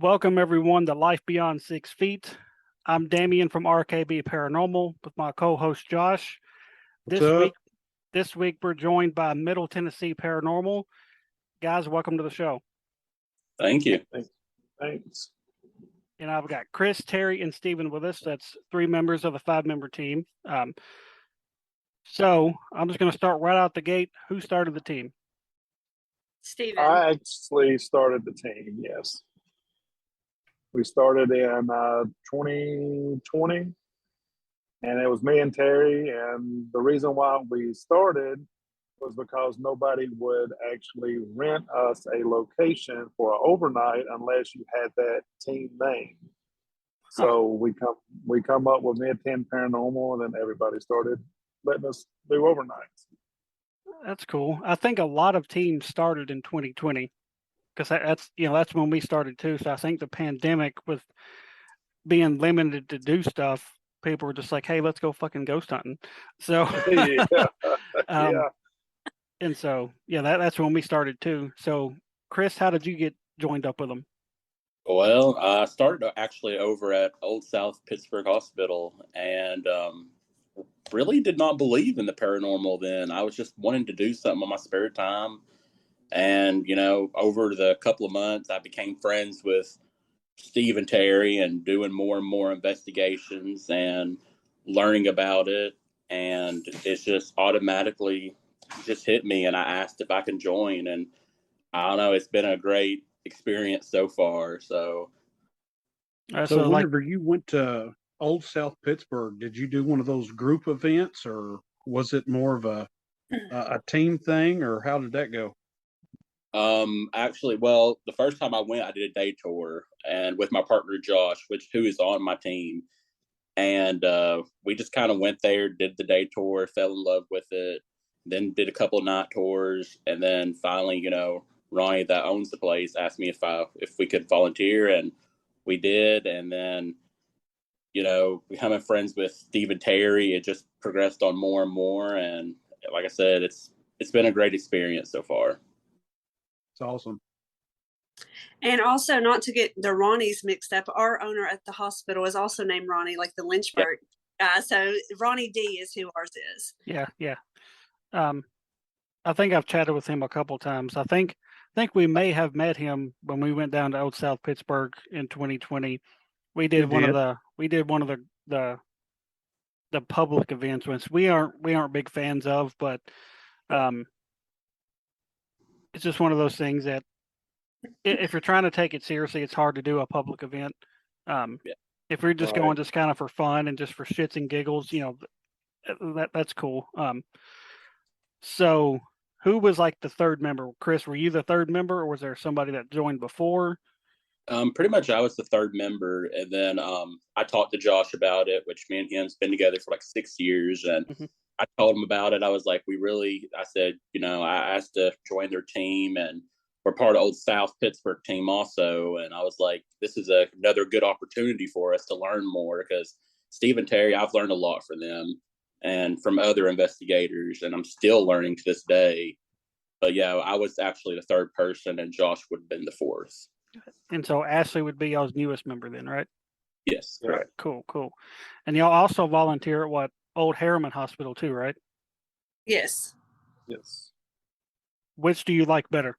Welcome everyone to Life Beyond 6 Feet. I'm Damien from RKB Paranormal with my co-host Josh. What's This week, up? this week we're joined by Middle Tennessee Paranormal. Guys, welcome to the show. Thank you. Thanks. And I've got Chris, Terry, and Steven with us. That's three members of the five-member team. So I'm just going to start right out the gate. Who started the team? Steven. I actually started the team, yes. We started in 2020, and it was me and Terry. And the reason why we started was because nobody would actually rent us a location for an overnight unless you had that team name. So we come up with Mid Tenn Paranormal, and then everybody started letting us do overnights. That's cool. I think a lot of teams started in 2020 because that's when we started too. So I think the pandemic with being limited to do stuff, people were just like, "Hey, let's go fucking ghost hunting." So Yeah. Yeah. And so that's when we started too. So Chris, how did you get joined up with them? Well, I started actually over at Old South Pittsburgh Hospital and really did not believe in the paranormal then. I was just wanting to do something on my spare time. And, over the couple of months, I became friends with Steve and Terry and doing more and more investigations and learning about it. And it's just automatically just hit me. And I asked if I can join. And I don't know, it's been a great experience so far. So whenever you went to Old South Pittsburgh, did you do one of those group events, or was it more of a team thing, or how did that go? Actually, well, the first time I went, I did a day tour and with my partner Josh, who is on my team. And we just kind of went there, did the day tour, fell in love with it, then did a couple of night tours, and then finally, Ronnie that owns the place asked me if we could volunteer, and we did. And then, becoming friends with Steve and Terry, it just progressed on more and more. And like I said, it's been a great experience so far. It's awesome. And also, not to get the Ronnies mixed up, our owner at the hospital is also named Ronnie, like the Lynchburg guy. So Ronnie D is who ours is. Yeah. I think I've chatted with him a couple times. I think we may have met him when we went down to Old South Pittsburgh in 2020. We did one of the public events, which we aren't big fans of, but it's just one of those things that if you're trying to take it seriously, it's hard to do a public event. If you're just going just kind of for fun and just for shits and giggles, that's cool. So who was like the third member? Chris, were you the third member, or was there somebody that joined before? Pretty much I was the third member, and then I talked to Josh about it, which me and him's been together for like 6 years, and I told him about it. I was like, I said, I asked to join their team, and we're part of Old South Pittsburgh team also, and I was like, this is another good opportunity for us to learn more, because Steve and Terry, I've learned a lot from them and from other investigators, and I'm still learning to this day. But yeah, I was actually the third person, and Josh would have been the fourth. And so Ashley would be y'all's newest member then, right? Yes. Right. Cool. And y'all also volunteer at Old Harriman Hospital too, right? Yes. Yes. Which do you like better?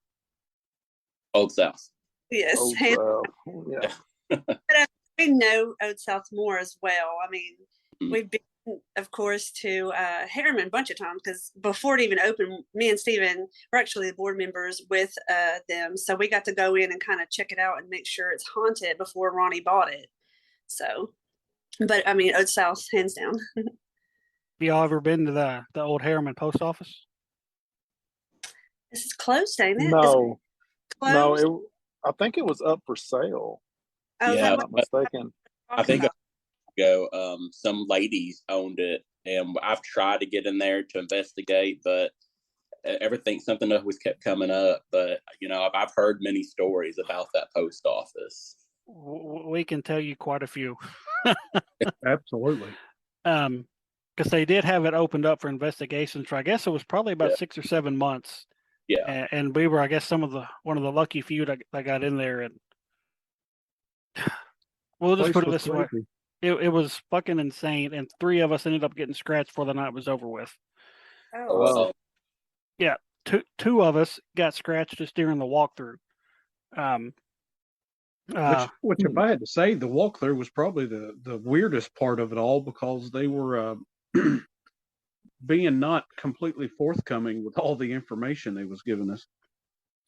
Old South. Yes. Old South. Yeah. But we know Old South more as well. I mean, we've been, of course, to Harriman a bunch of times, because before it even opened, me and Steven were actually the board members with them. So we got to go in and kind of check it out and make sure it's haunted before Ronnie bought it. So, but I mean, Old South, hands down. Have y'all ever been to the Old Harriman post office? This is closed, ain't it? No. Closed? No, I think it was up for sale. Oh, Yeah, if I'm not mistaken. I think some ladies owned it, and I've tried to get in there to investigate, but something always kept coming up. But I've heard many stories about that post office. We can tell you quite a few. Absolutely. Because they did have it opened up for investigations for, I guess it was probably about 6 or 7 months. Yeah. And we were, I guess, one of the lucky few that got in there. And We'll just Place put it was this way. crazy. It was fucking insane, and 3 of us ended up getting scratched before the night was over with. Oh, Well, Yeah, two of us got scratched just during the walkthrough. Um, Which, if I had to say, the walkthrough was probably the weirdest part of it all because they were being not completely forthcoming with all the information they was giving us.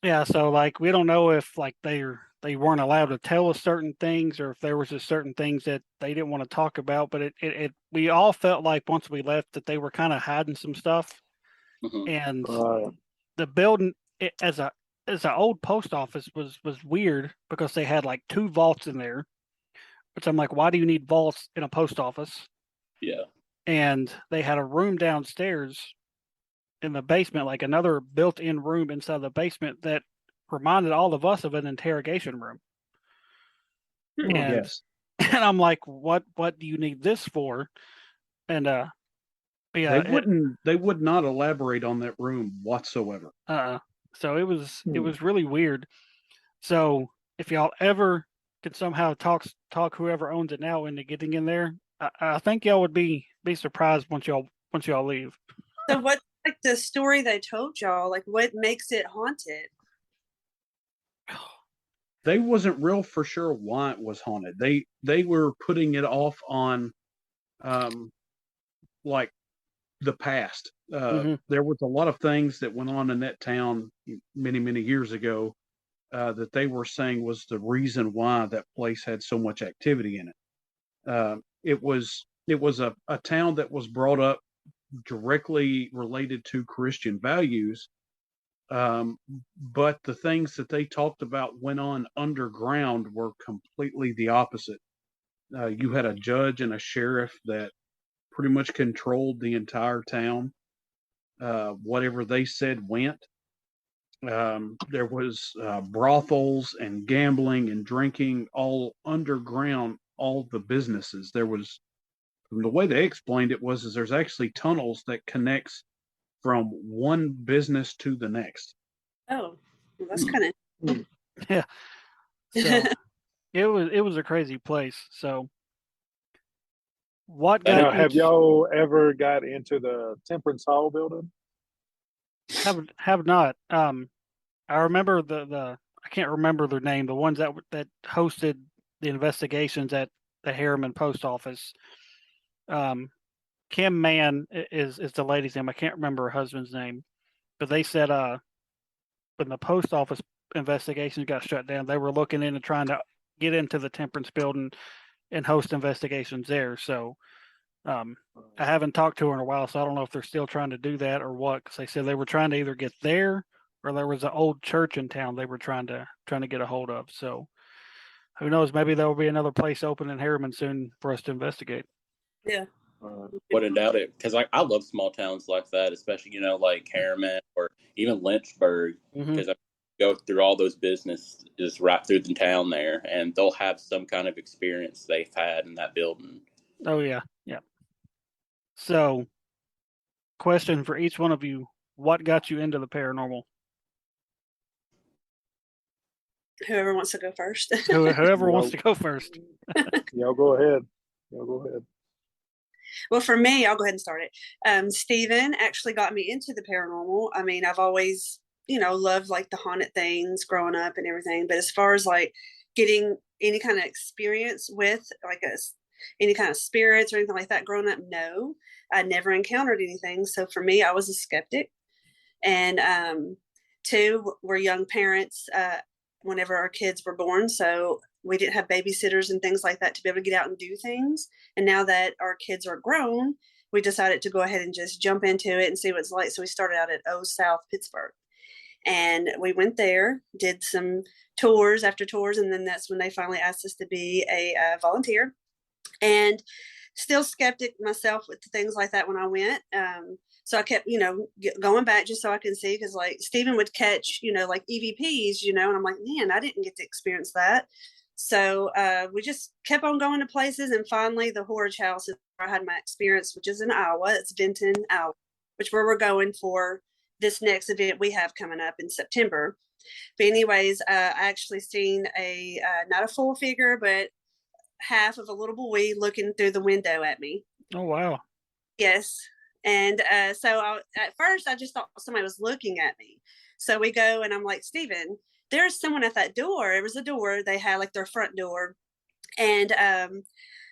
yeah, so like we don't know if like they weren't allowed to tell us certain things, or if there was just certain things that they didn't want to talk about. But it we all felt like once we left that they were kind of hiding some stuff, mhm. and Right. the building as an old post office was weird because they had like 2 vaults in there, which I'm like, why do you need vaults in a post office? Yeah. And they had a room downstairs in the basement, like another built-in room inside the basement that reminded all of us of an interrogation room. Hmm. And Yes. and I'm like, what do you need this for? And yeah, They would not elaborate on that room whatsoever. so it was really weird. So if y'all ever could somehow talk whoever owns it now into getting in there, I think y'all would be surprised once y'all leave. So what's like the story they told y'all? Like what makes it haunted? They wasn't real for sure why it was haunted. They were putting it off on like the past. Mhm. There was a lot of things that went on in that town many years ago that they were saying was the reason why that place had so much activity in it. It was a town that was brought up directly related to Christian values, but the things that they talked about went on underground were completely the opposite. You had a judge and a sheriff that pretty much controlled the entire town. Whatever they said went. There was brothels and gambling and drinking all underground, all the businesses. There was, from the way they explained it, was is there's actually tunnels that connects from one business to the next. Oh, well, that's Hmm. kind of Yeah. So it was a crazy place. So what got Now, have each y'all ever got into the Temperance Hall building? have not. I remember the I can't remember their name. The ones that hosted the investigations at the Harriman Post Office. Um, Kim Mann is the lady's name. I can't remember her husband's name, but they said when the post office investigations got shut down, they were looking into trying to get into the Temperance building and host investigations there. So I haven't talked to her in a while, so I don't know if they're still trying to do that or what. Because they said they were trying to either get there or there was an old church in town they were trying to get a hold of. So who knows? Maybe there will be another place open in Harriman soon for us to investigate. yeah. Wouldn't doubt it, because I love small towns like that, especially like Harriman or even Lynchburg, Mm-hmm. because I go through all those businesses right through the town there, and they'll have some kind of experience they've had in that building. Oh yeah, yeah. So, question for each one of you: what got you into the paranormal? Whoever wants to go first. Whoever wants Y'all, to go first. y'all go ahead. Y'all go ahead. Well, for me, I'll go ahead and start it. Stephen actually got me into the paranormal. I mean, I've always, loved like the haunted things growing up and everything. But as far as like getting any kind of experience with like any kind of spirits or anything like that growing up, no, I never encountered anything. So for me, I was a skeptic. And two, we're young parents whenever our kids were born. So we didn't have babysitters and things like that to be able to get out and do things. And now that our kids are grown, we decided to go ahead and just jump into it and see what it's like. So we started out at Old South Pittsburgh. And we went there, did some tours after tours. And then that's when they finally asked us to be a volunteer. And still skeptic myself with things like that when I went. So I kept, going back just so I can see, because like Stephen would catch, like EVPs, and I'm like, man, I didn't get to experience that. So we just kept on going to places, and finally the Horridge House is where I had my experience, which is in Iowa. It's Denton, Iowa, which where we're going for this next event we have coming up in September. But anyways, I actually seen a not a full figure, but half of a little boy looking through the window at me. Oh wow. Yes. And so at first I just thought somebody was looking at me. So we go and I'm like, Steven, there's someone at that door. It was a door. They had like their front door. And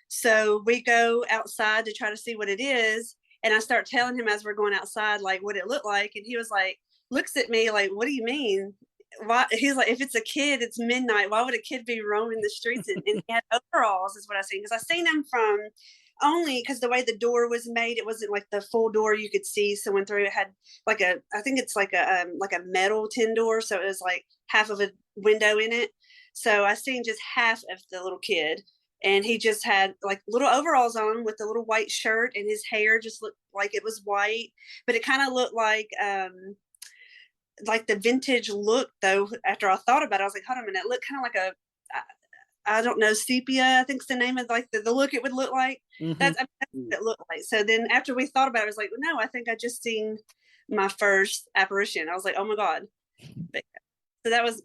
so we go outside to try to see what it is. And I start telling him as we're going outside, like what it looked like. And he was like, looks at me like, what do you mean? Why? He's like, if it's a kid, it's midnight. Why would a kid be roaming the streets? And he had overalls, is what I seen. Because I seen him from only because the way the door was made, it wasn't like the full door you could see someone through. It had like I think it's like a metal tin door, so it was like half of a window in it. So I seen just half of the little kid, and he just had like little overalls on with a little white shirt, and his hair just looked like it was white, but it kind of looked like the vintage look though. After I thought about it, I was like, hold on a minute, it looked kind of like a I don't know, sepia, I think's the name of like the look it would look like. Mhm. That's what it looked like. So then after we thought about it, I was like, well, no, I think I just seen my first apparition. I was like, oh my God. So that was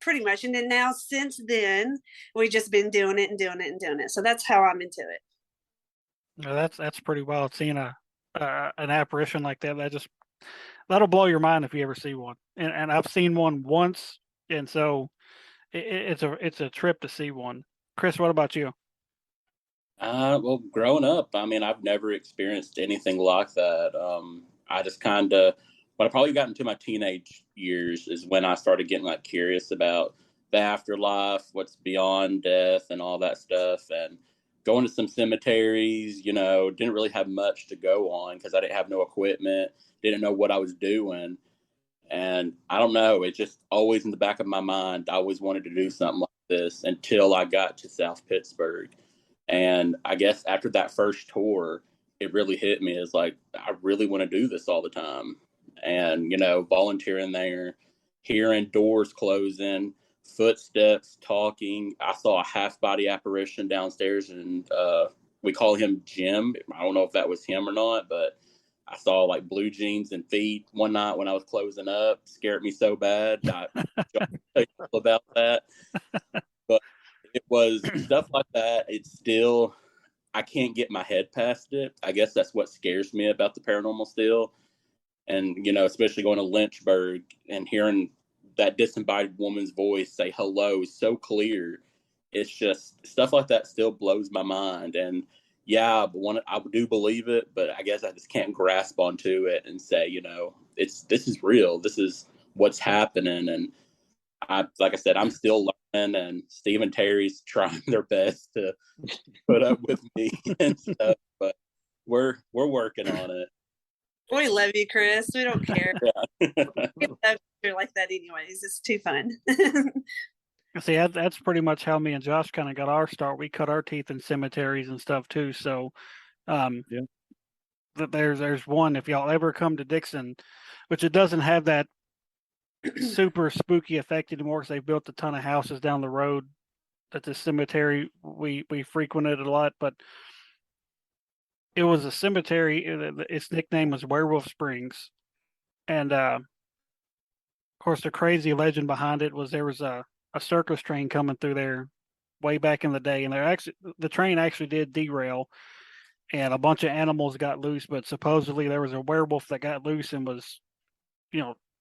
pretty much. And then now since then, we just been doing it and doing it and doing it. So that's how I'm into it. No, that's pretty wild. Seeing an apparition like that, that'll blow your mind if you ever see one. And I've seen one once, and so it's a trip to see one. Chris, what about you? Well, growing up, I mean, I've never experienced anything like that. I just kind of, when I probably got into my teenage years is when I started getting like curious about the afterlife, what's beyond death, and all that stuff. And going to some cemeteries, didn't really have much to go on because I didn't have no equipment, didn't know what I was doing. And I don't know, it's just always in the back of my mind. I always wanted to do something like this until I got to South Pittsburgh. And I guess after that first tour, it really hit me as like, I really want to do this all the time. And, volunteering there, hearing doors closing, footsteps, talking. I saw a half body apparition downstairs, and we call him Jim. I don't know if that was him or not, but I saw like blue jeans and feet one night when I was closing up. Scared me so bad. I tell you all about that. But it was stuff like that. It's still, I can't get my head past it. I guess that's what scares me about the paranormal still. And, especially going to Lynchburg and hearing that disembodied woman's voice say hello so clear. It's just stuff like that still blows my mind. And yeah, I do believe it, but I guess I just can't grasp onto it and say, this is real. This is what's happening. And like I said, I'm still learning, and Steve and Terry's trying their best to put up with me and stuff, but we're working on it. We love you, Chris. We don't care. Yeah. We love you like that anyways. It's too fun. See, that's pretty much how me and Josh kind of got our start. We cut our teeth in cemeteries and stuff too. So, Yeah. there's one, if y'all ever come to Dixon, which it doesn't have that super spooky effect anymore because they've built a ton of houses down the road. At the cemetery we frequented a lot, but it was a cemetery. Its nickname was Werewolf Springs, and of course the crazy legend behind it was there was a circus train coming through there way back in the day, and the train actually did derail, and a bunch of animals got loose, but supposedly there was a werewolf that got loose and was,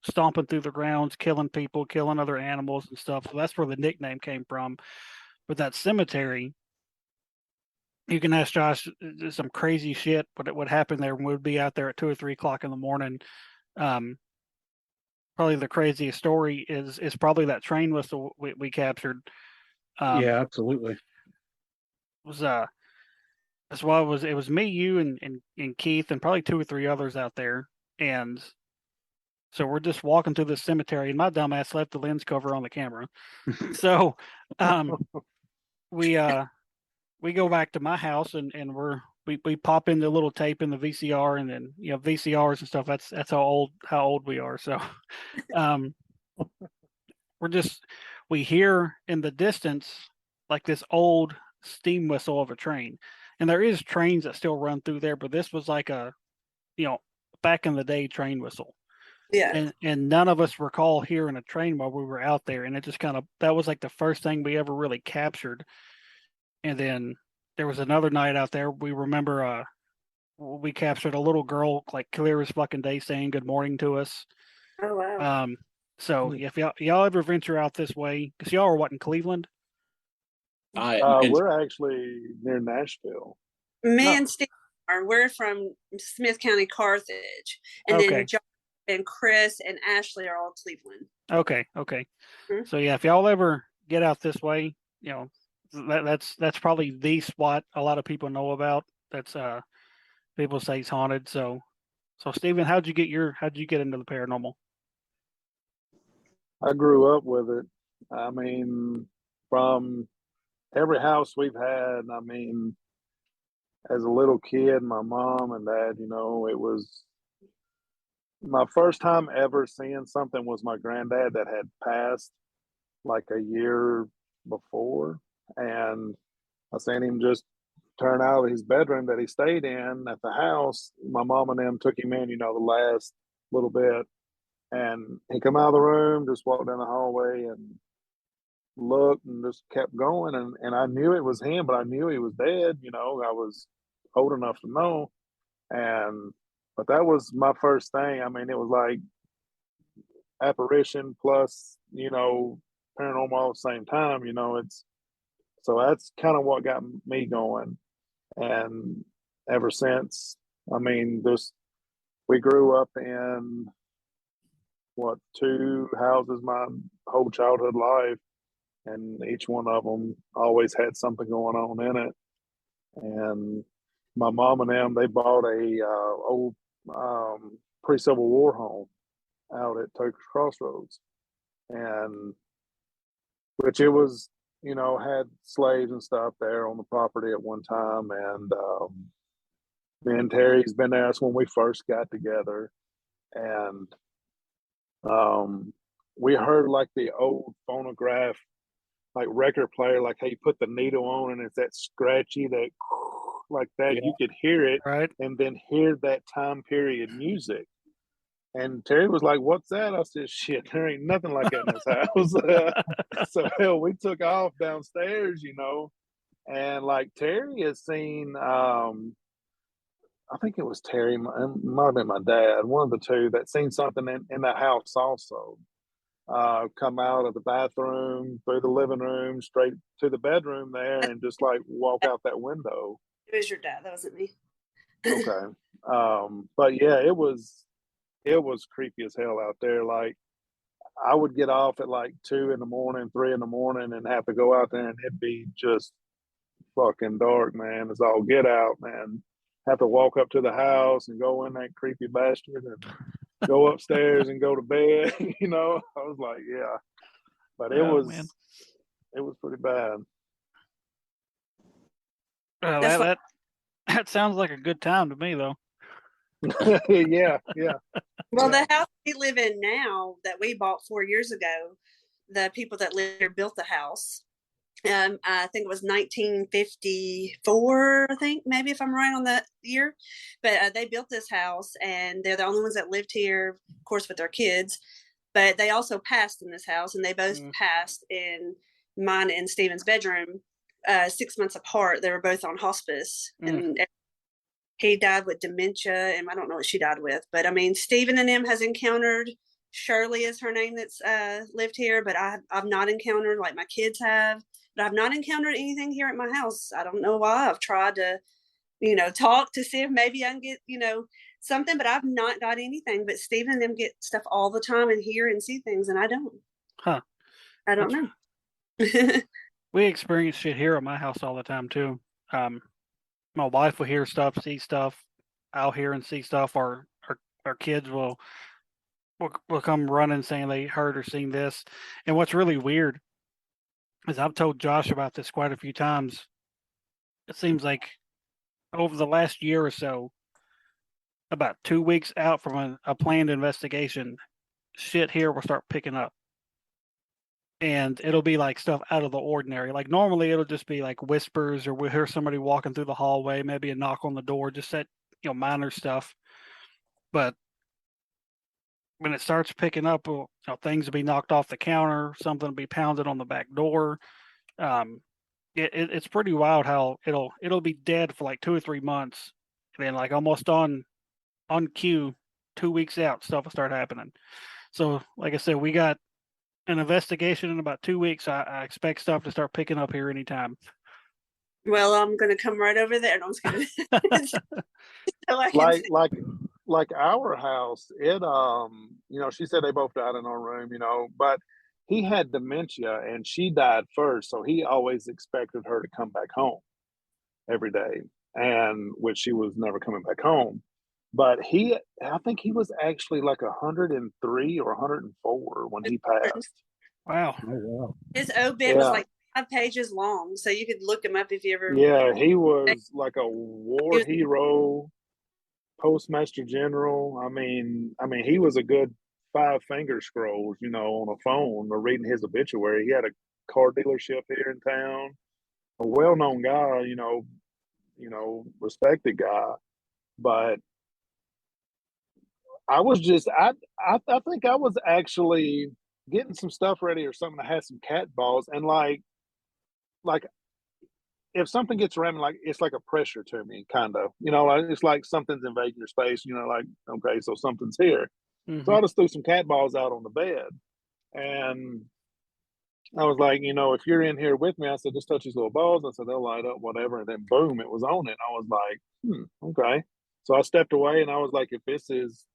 stomping through the grounds, killing people, killing other animals and stuff. So that's where the nickname came from. But that cemetery, you can ask Josh some crazy shit, but it would happen there when we'd be out there at 2 or 3 o'clock in the morning. Probably the craziest story is probably that train whistle we captured. Yeah, absolutely. Was that's why it was me, you, and Keith, and probably 2 or 3 others out there. And so we're just walking through the cemetery, and my dumbass left the lens cover on the camera. So we go back to my house, and we pop in the little tape in the VCR, and then VCRs and stuff. That's how old we are. So we hear in the distance like this old steam whistle of a train, and there is trains that still run through there, but this was like a back in the day train whistle. Yeah. and none of us recall hearing a train while we were out there, and it just kind of that was like the first thing we ever really captured. And then there was another night out there. We remember we captured a little girl like clear as fucking day saying good morning to us. Oh wow. So if y'all ever venture out this way, because y'all are what in Cleveland? And We're actually near Nashville. Me Oh. and Steve we're from Smith County, Carthage, and Okay. then John and Chris and Ashley are all Cleveland. Okay. Mhm. So yeah, if y'all ever get out this way, you know, that's probably the spot a lot of people know about. That's people say it's haunted. So Stephen, how'd you get into the paranormal? I grew up with it. I mean, from every house we've had, I mean, as a little kid, my mom and dad, it was my first time ever seeing something was my granddad that had passed like a year before. And I seen him just turn out of his bedroom that he stayed in at the house. My mom and them took him in, the last little bit. And he come out of the room, just walked down the hallway and looked and just kept going. And I knew it was him, but I knew he was dead. I was old enough to know. But that was my first thing. I mean, it was like apparition plus, paranormal at the same time. So that's kind of what got me going. And ever since, I mean, we grew up in two houses my whole childhood life, and each one of them always had something going on in it. And my mom and them, they bought a old pre-Civil War home out at Toker's Crossroads, and which it was, had slaves and stuff there on the property at one time. And me and Terry's been there. That's when we first got together, and we heard like the old phonograph, like record player, like how you put the needle on and it's that scratchy, that like that. Yeah. You could hear it, Right. and then hear that time period music. And Terry was like, "What's that?" I said, "Shit, there ain't nothing like that in this house." So hell, we took off downstairs, and like Terry has seen. I think it was Terry. It might have been my dad, one of the two, that seen something in that house also. Come out of the bathroom, through the living room, straight to the bedroom there, and just like walk out that window. It was your dad. That wasn't me. Okay. But yeah, it was creepy as hell out there. Like I would get off at like 2 in the morning, 3 in the morning, and have to go out there, and it'd be just fucking dark, man. It's all get out, man. Have to walk up to the house and go in that creepy bastard and go upstairs and go to bed. I was like, yeah, but it Oh, was man. it was pretty bad. That's That sounds like a good time to me, though. Yeah. Well, Yeah. the house we live in now that we bought 4 years ago, the people that live here built the house. I think it was 1954, I think, maybe, if I'm right on that year. But they built this house, and they're the only ones that lived here, of course, with their kids. But they also passed in this house, and they both passed in mine and Stephen's bedroom 6 months apart. They were both on hospice, and he died with dementia, and I don't know what she died with. But I mean, Stephen and him has encountered. Shirley is her name that's lived here, but I've not encountered, like my kids have. But I've not encountered anything here at my house. I don't know why. I've tried to, talk to see if maybe I can get, something, but I've not got anything. But Stephen and them get stuff all the time and hear and see things, and I don't. Huh. I don't know. We experience shit here at my house all the time too. My wife will hear stuff, see stuff. I'll hear and see stuff. Our kids will come running saying they heard or seen this. And what's really weird is I've told Josh about this quite a few times. It seems like over the last year or so, about 2 weeks out from a planned investigation, shit here will start picking up. And it'll be like stuff out of the ordinary. Like normally it'll just be like whispers, or we'll hear somebody walking through the hallway, maybe a knock on the door, just that, minor stuff. But when it starts picking up, things will be knocked off the counter, something will be pounded on the back door. It's pretty wild how it'll be dead for like 2 or 3 months, and then like almost on cue, 2 weeks out, stuff will start happening. So, like I said, we got an investigation in about 2 weeks. I expect stuff to start picking up here anytime. Well, I'm going to come right over there. No, I'm just kidding. So I can like see- like like our house, it she said they both died in our room, but he had dementia and she died first, so he always expected her to come back home every day, and which she was never coming back home. But I think he was actually like 103 or 104 when he passed. Wow. Oh wow. his obit was like 5 pages long, so you could look him up if you ever. Yeah, he was like a war He was- hero, postmaster general. I mean, he was a good 5 finger scrolls, on a phone or reading his obituary. He had a car dealership here in town, a well-known guy, respected guy. But I think I was actually getting some stuff ready or something. I had some cat balls, and like if something gets around me, like it's like a pressure to me, kind of. It's like something's invading your space. Like, okay, so something's here. So I just threw some cat balls out on the bed, and I was like, if you're in here with me, I said, just touch these little balls. I said they'll light up, whatever. And then boom, it was on it. I was like, okay. So I stepped away, and I was like, if this is,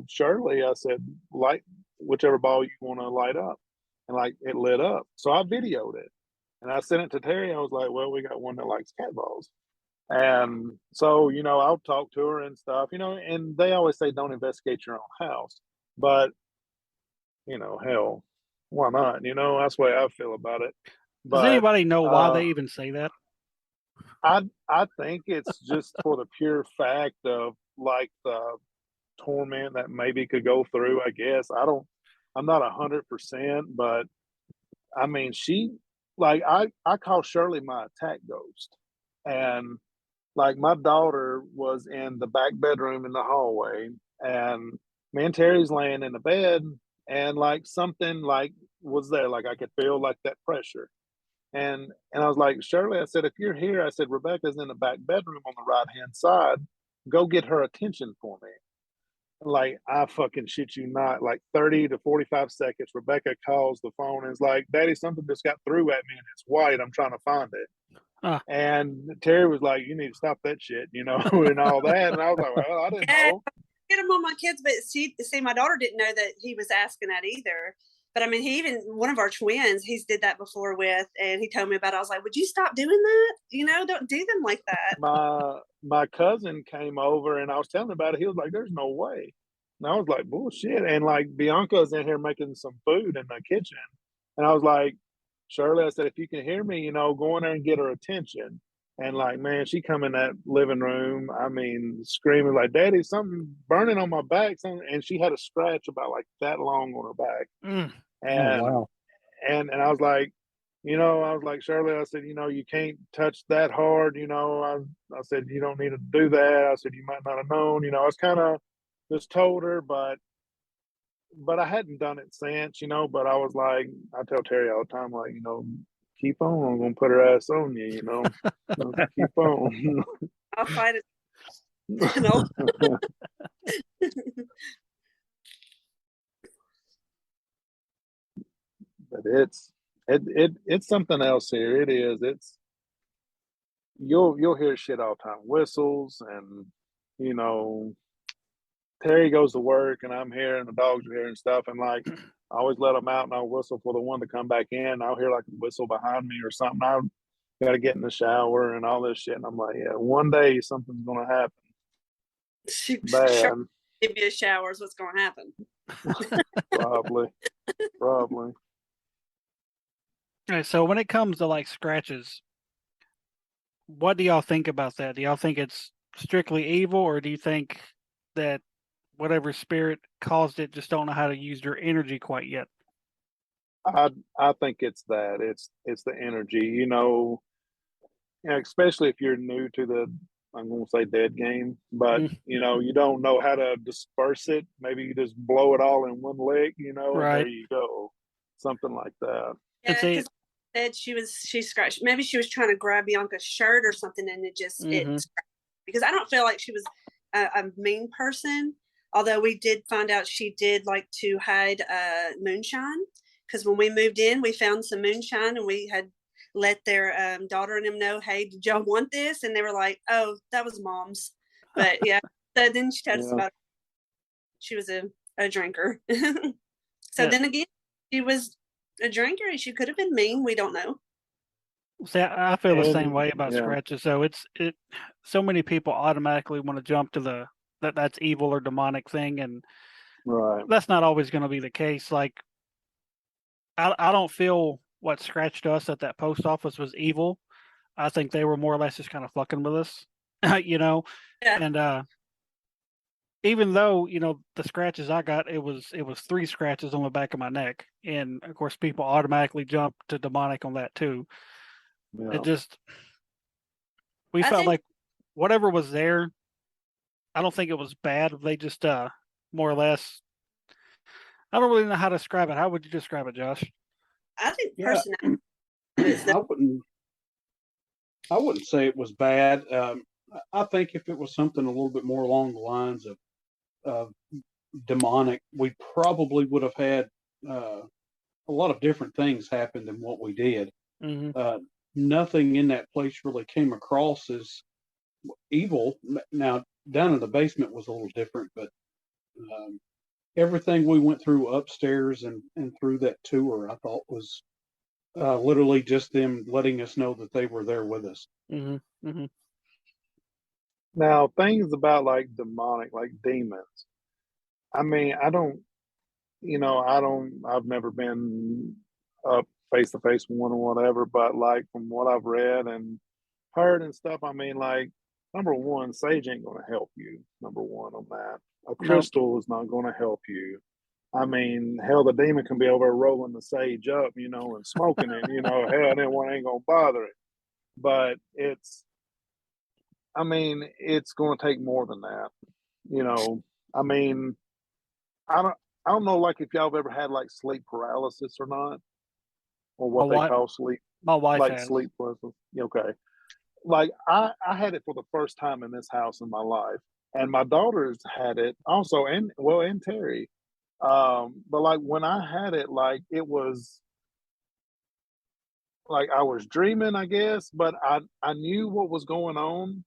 Shirley, I said, light whichever ball you want to light up, and like it lit up. So I videoed it. And I sent it to Terry. I was like, well, we got one that likes cat balls. And so, I'll talk to her and stuff, and they always say don't investigate your own house. But, hell, why not? That's the way I feel about it. Does But anybody know why they even say that? I think it's just for the pure fact of like the torment that maybe could go through, I guess. I'm not 100%, but I mean, I call Shirley my attack ghost. And like my daughter was in the back bedroom in the hallway, and me and Terry's laying in the bed, and like something like was there, like I could feel like that pressure. And I was like, Shirley, I said, if you're here, I said, Rebecca's in the back bedroom on the right hand side. Go get her attention for me. Like, I fucking shit you not, like 30 to 45 seconds, Rebecca calls the phone and is like, Daddy, something just got through at me and it's white. I'm trying to find it. And Terry was like, you need to stop that shit, and all that. And I was like, well, I didn't know. Get him on my kids, but see, my daughter didn't know that he was asking that either. But I mean, he even, one of our twins, he's did that before with, and he told me about it. I was like, would you stop doing that? Don't do them like that. My cousin came over and I was telling him about it. He was like, there's no way. And I was like, bullshit. And like Bianca's in here making some food in the kitchen. And I was like, Shirley, I said, if you can hear me, go in there and get her attention. And like, man, she come in that living room, I mean, screaming like, Daddy, something burning on my back. And she had a scratch about like that long on her back. And, oh wow. and I was like, I was like, Shirley, I said, you can't touch that hard. I said, you don't need to do that. I said, you might not have known. I was kind of just told her, but I hadn't done it since, but I was like, I tell Terry all the time, like, keep on. I'm going to put her ass on you, keep on. I'll fight it. No. But it's something else here. It is. You'll hear shit all the time. Whistles and, Terry goes to work and I'm here and the dogs are here and stuff. And like, I always let them out and I'll whistle for the one to come back in. I'll hear like a whistle behind me or something. I got to get in the shower and all this shit. And I'm like, yeah, one day something's going to happen. Bad. Give you a shower is what's going to happen. Probably. All right, so when it comes to like scratches, what do y'all think about that? Do y'all think it's strictly evil, or do you think that whatever spirit caused it just don't know how to use their energy quite yet? I think it's that. It's the energy, especially if you're new to I'm going to say dead game, but Mm. you don't know how to disperse it. Maybe you just blow it all in one lick, and there Right. you go, something like that. And Yeah, see, because said she scratched. Maybe she was trying to grab Bianca's shirt or something, and it Mhm. scratched. Because I don't feel like she was a mean person. Although we did find out she did like to hide moonshine. Because when we moved in, we found some moonshine, and we had let their daughter and them know, hey, did y'all want this? And they were like, oh, that was mom's. But yeah, so then she told us Yeah. about she was a drinker. So Yeah. then again, she was a drinker and she could have been mean. We don't know. see, I feel the same And way about yeah, scratches. So so many people automatically want to jump to that's evil or demonic thing, and right. that's not always going to be the case. Like, I don't feel what scratched us at that post office was evil. I think they were more or less just kind of fucking with us, you know. Yeah. And even though the scratches I got, it was 3 scratches on the back of my neck, and of course people automatically jump to demonic on that too. Yeah. It just we I felt think like whatever was there. I don't think it was bad. They just more or less. I don't really know how to describe it. How would you describe it, Josh? I think Yeah, personality is the I wouldn't say it was bad. I think if it was something a little bit more along the lines of demonic, we probably would have had a lot of different things happen than what we did. Mm-hmm. Nothing in that place really came across as evil. Now, down in the basement was a little different, but everything we went through upstairs and through that tour, I thought was literally just them letting us know that they were there with us. Mm-hmm. Mm-hmm. Now, things about like demonic, like demons. I mean, I've never been up face to face with one or whatever, but like from what I've read and heard and stuff, I mean, like, number one, sage ain't going to help you. Number one on that. A No. crystal is not going to help you. I mean, hell, the demon can be over rolling the sage up, and smoking it, hell, then one ain't going to bother it. But it's going to take more than that. I mean, I don't, I don't know, like, if y'all have ever had like sleep paralysis or not, or My what they wife, call sleep, my wife like has. sleep paralysis. Okay. Like I had it for the first time in this house in my life, and my daughters had it also, and Terry. But like when I had it, like it was like I was dreaming, I guess, but I knew what was going on,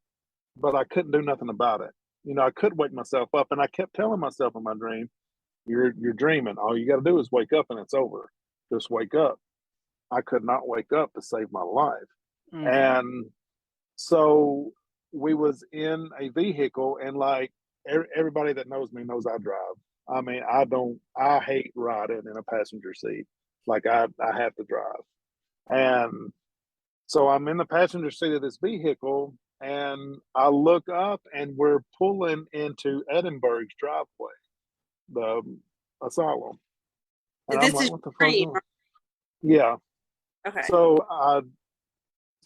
but I couldn't do nothing about it. I could wake myself up, and I kept telling myself in my dream, "You're dreaming. All you got to do is wake up, and it's over. Just wake up." I could not wake up to save my life, Mm. and so we was in a vehicle, and like everybody that knows me knows I drive. I mean, I hate riding in a passenger seat. Like I have to drive. And so I'm in the passenger seat of this vehicle, and I look up, and we're pulling into Edinburgh's driveway, the asylum. And I'm this like, is what the fuck? dream. Yeah. Okay.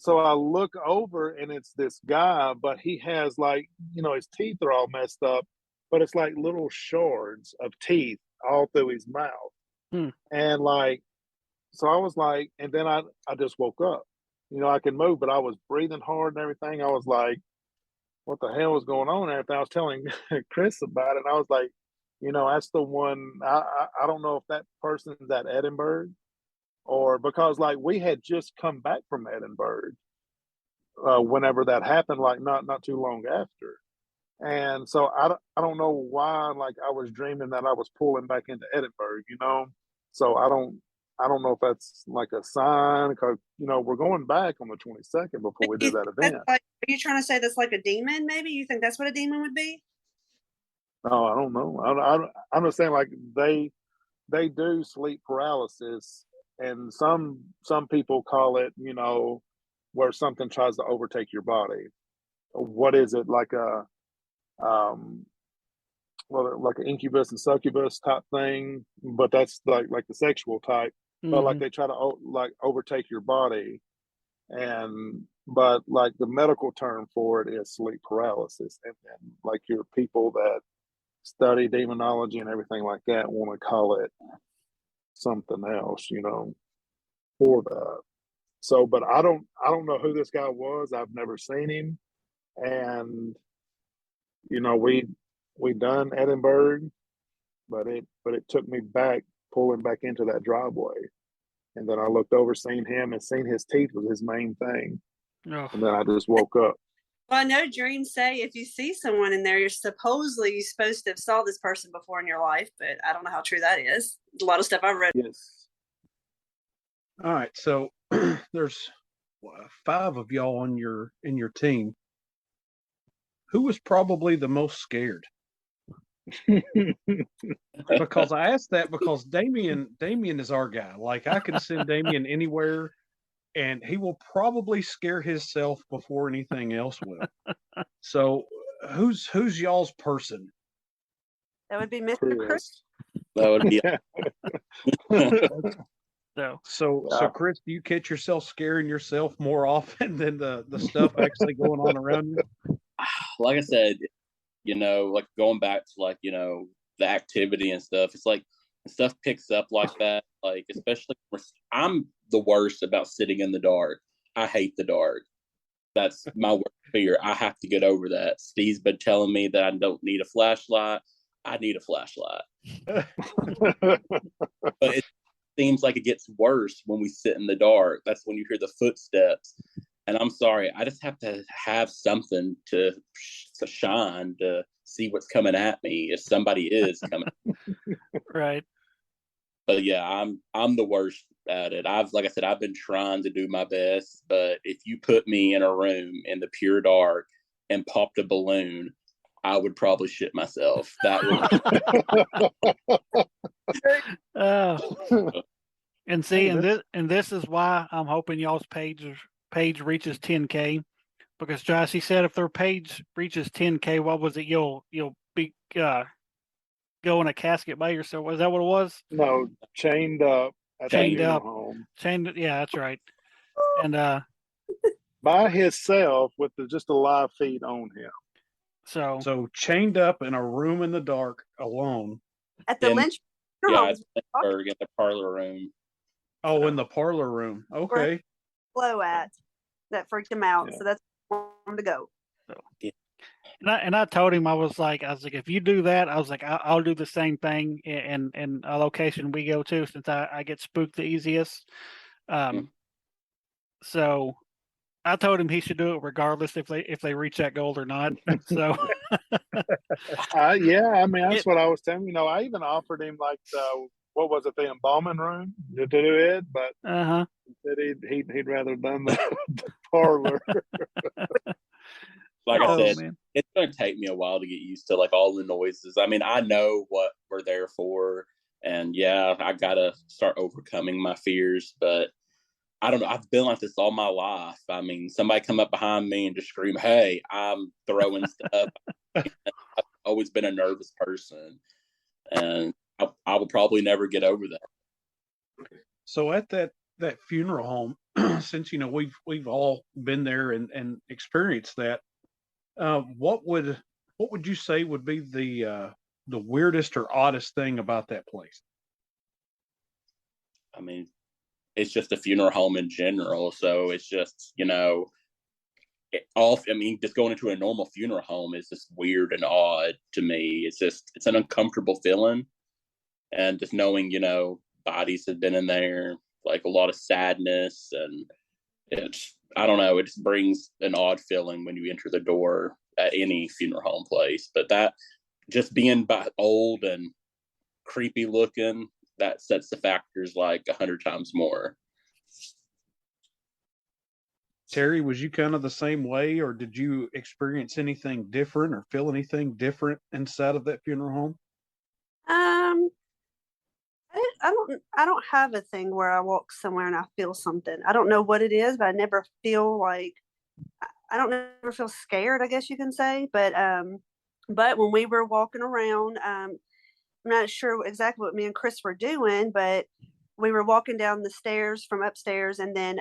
So I look over, and it's this guy, but he has like, his teeth are all messed up, but it's like little shards of teeth all through his mouth. Hmm. And like, so I was like, and then I just woke up. I can move, but I was breathing hard and everything. I was like, what the hell was going on and everything? I was telling Chris about it, and I was like, that's the one. I don't know if that person's at Edinburgh, or because like we had just come back from Edinburgh whenever that happened, like not too long after. And so I don't know why, like I was dreaming that I was pulling back into Edinburgh. So I don't know if that's like a sign, because we're going back on the 22nd before we do that event. Are you trying to say that's like a demon? Maybe you think that's what a demon would be? No, I don't know. I'm just saying, like they do sleep paralysis, and some people call it, where something tries to overtake your body. What is it, like a um well, like an incubus and succubus type thing, but that's like the sexual type. But like Mm-hmm. they try to like overtake your body, and but like the medical term for it is sleep paralysis, and like your people that study demonology and everything like that want to call it something else, for that. So, but I don't know who this guy was. I've never seen him, and we done Edinburgh, but it took me back, pulling back into that driveway, and then I looked over, seen him, and seen his teeth was his main thing, Oh, and then I just woke up. Well, I know dreams say if you see someone in there, you're supposed to have saw this person before in your life, but I don't know how true that is. A lot of stuff I've read. Yes. All right, so there's 5 of y'all in your team. Who was probably the most scared? Because I asked that because Damien is our guy. Like, I can send Damien anywhere, and he will probably scare himself before anything else will. So, who's y'all's person? That would be Mr. Chris. That would be. so So Chris, do you catch yourself scaring yourself more often than the stuff actually going on around you? Like I said, like going back to like, the activity and stuff, it's like stuff picks up like that. Like, especially I'm the worst about sitting in the dark. I hate the dark. That's my worst fear. I have to get over that. Steve's been telling me that I don't need a flashlight. I need a flashlight. But it seems like it gets worse when we sit in the dark. That's when you hear the footsteps. And I'm sorry, I just have to have something to shine to see what's coming at me if somebody is coming. Right. But yeah, I'm the worst at it. Like I said, I've been trying to do my best, but if you put me in a room in the pure dark and popped a balloon, I would probably shit myself. That would. And see, and this is why I'm hoping y'all's page reaches 10K, because Josh, he said if their page reaches 10K, what was it? You'll be go in a casket by yourself. Was that what it was? No, chained up at Chained the up. home. Chained. Yeah, that's right. And by himself with just a live feed on him. So chained up in a room in the dark alone. At the Lynch. Yeah, it's Lynchburg in the parlor room. Oh, in the parlor room. Okay. Blow at that freaked him out. Yeah. So that's where I wanted to go. So, yeah. And I told him, I was like, if you do that, I was like, I'll do the same thing in a location we go to, since I get spooked the easiest. So I told him he should do it regardless if they reach that goal or not. So yeah, I mean, that's what I was telling you. I even offered him like what was it, the embalming room to do it, but he said he'd rather done the parlor. Like I said, it's going to take me a while to get used to like all the noises. I mean, I know what we're there for, and yeah, I got to start overcoming my fears, but I don't know. I've been like this all my life. I mean, somebody come up behind me and just scream, "Hey!" I'm throwing stuff. I've always been a nervous person, and I will probably never get over that. So at that funeral home, since we've all been there and experienced that, what would you say would be the weirdest or oddest thing about that place? I mean, it's just a funeral home in general. So it's just, just going into a normal funeral home is just weird and odd to me. It's an uncomfortable feeling. And just knowing, bodies have been in there, like a lot of sadness, and I don't know, it just brings an odd feeling when you enter the door at any funeral home place. But that, just being old and creepy looking, that sets the factors like 100 times more. Terry, was you kind of the same way, or did you experience anything different or feel anything different inside of that funeral home? I don't have a thing where I walk somewhere and I feel something. I don't know what it is, but I never feel like, I don't ever feel scared, I guess you can say. But when we were walking around, I'm not sure exactly what me and Chris were doing, but we were walking down the stairs from upstairs, and then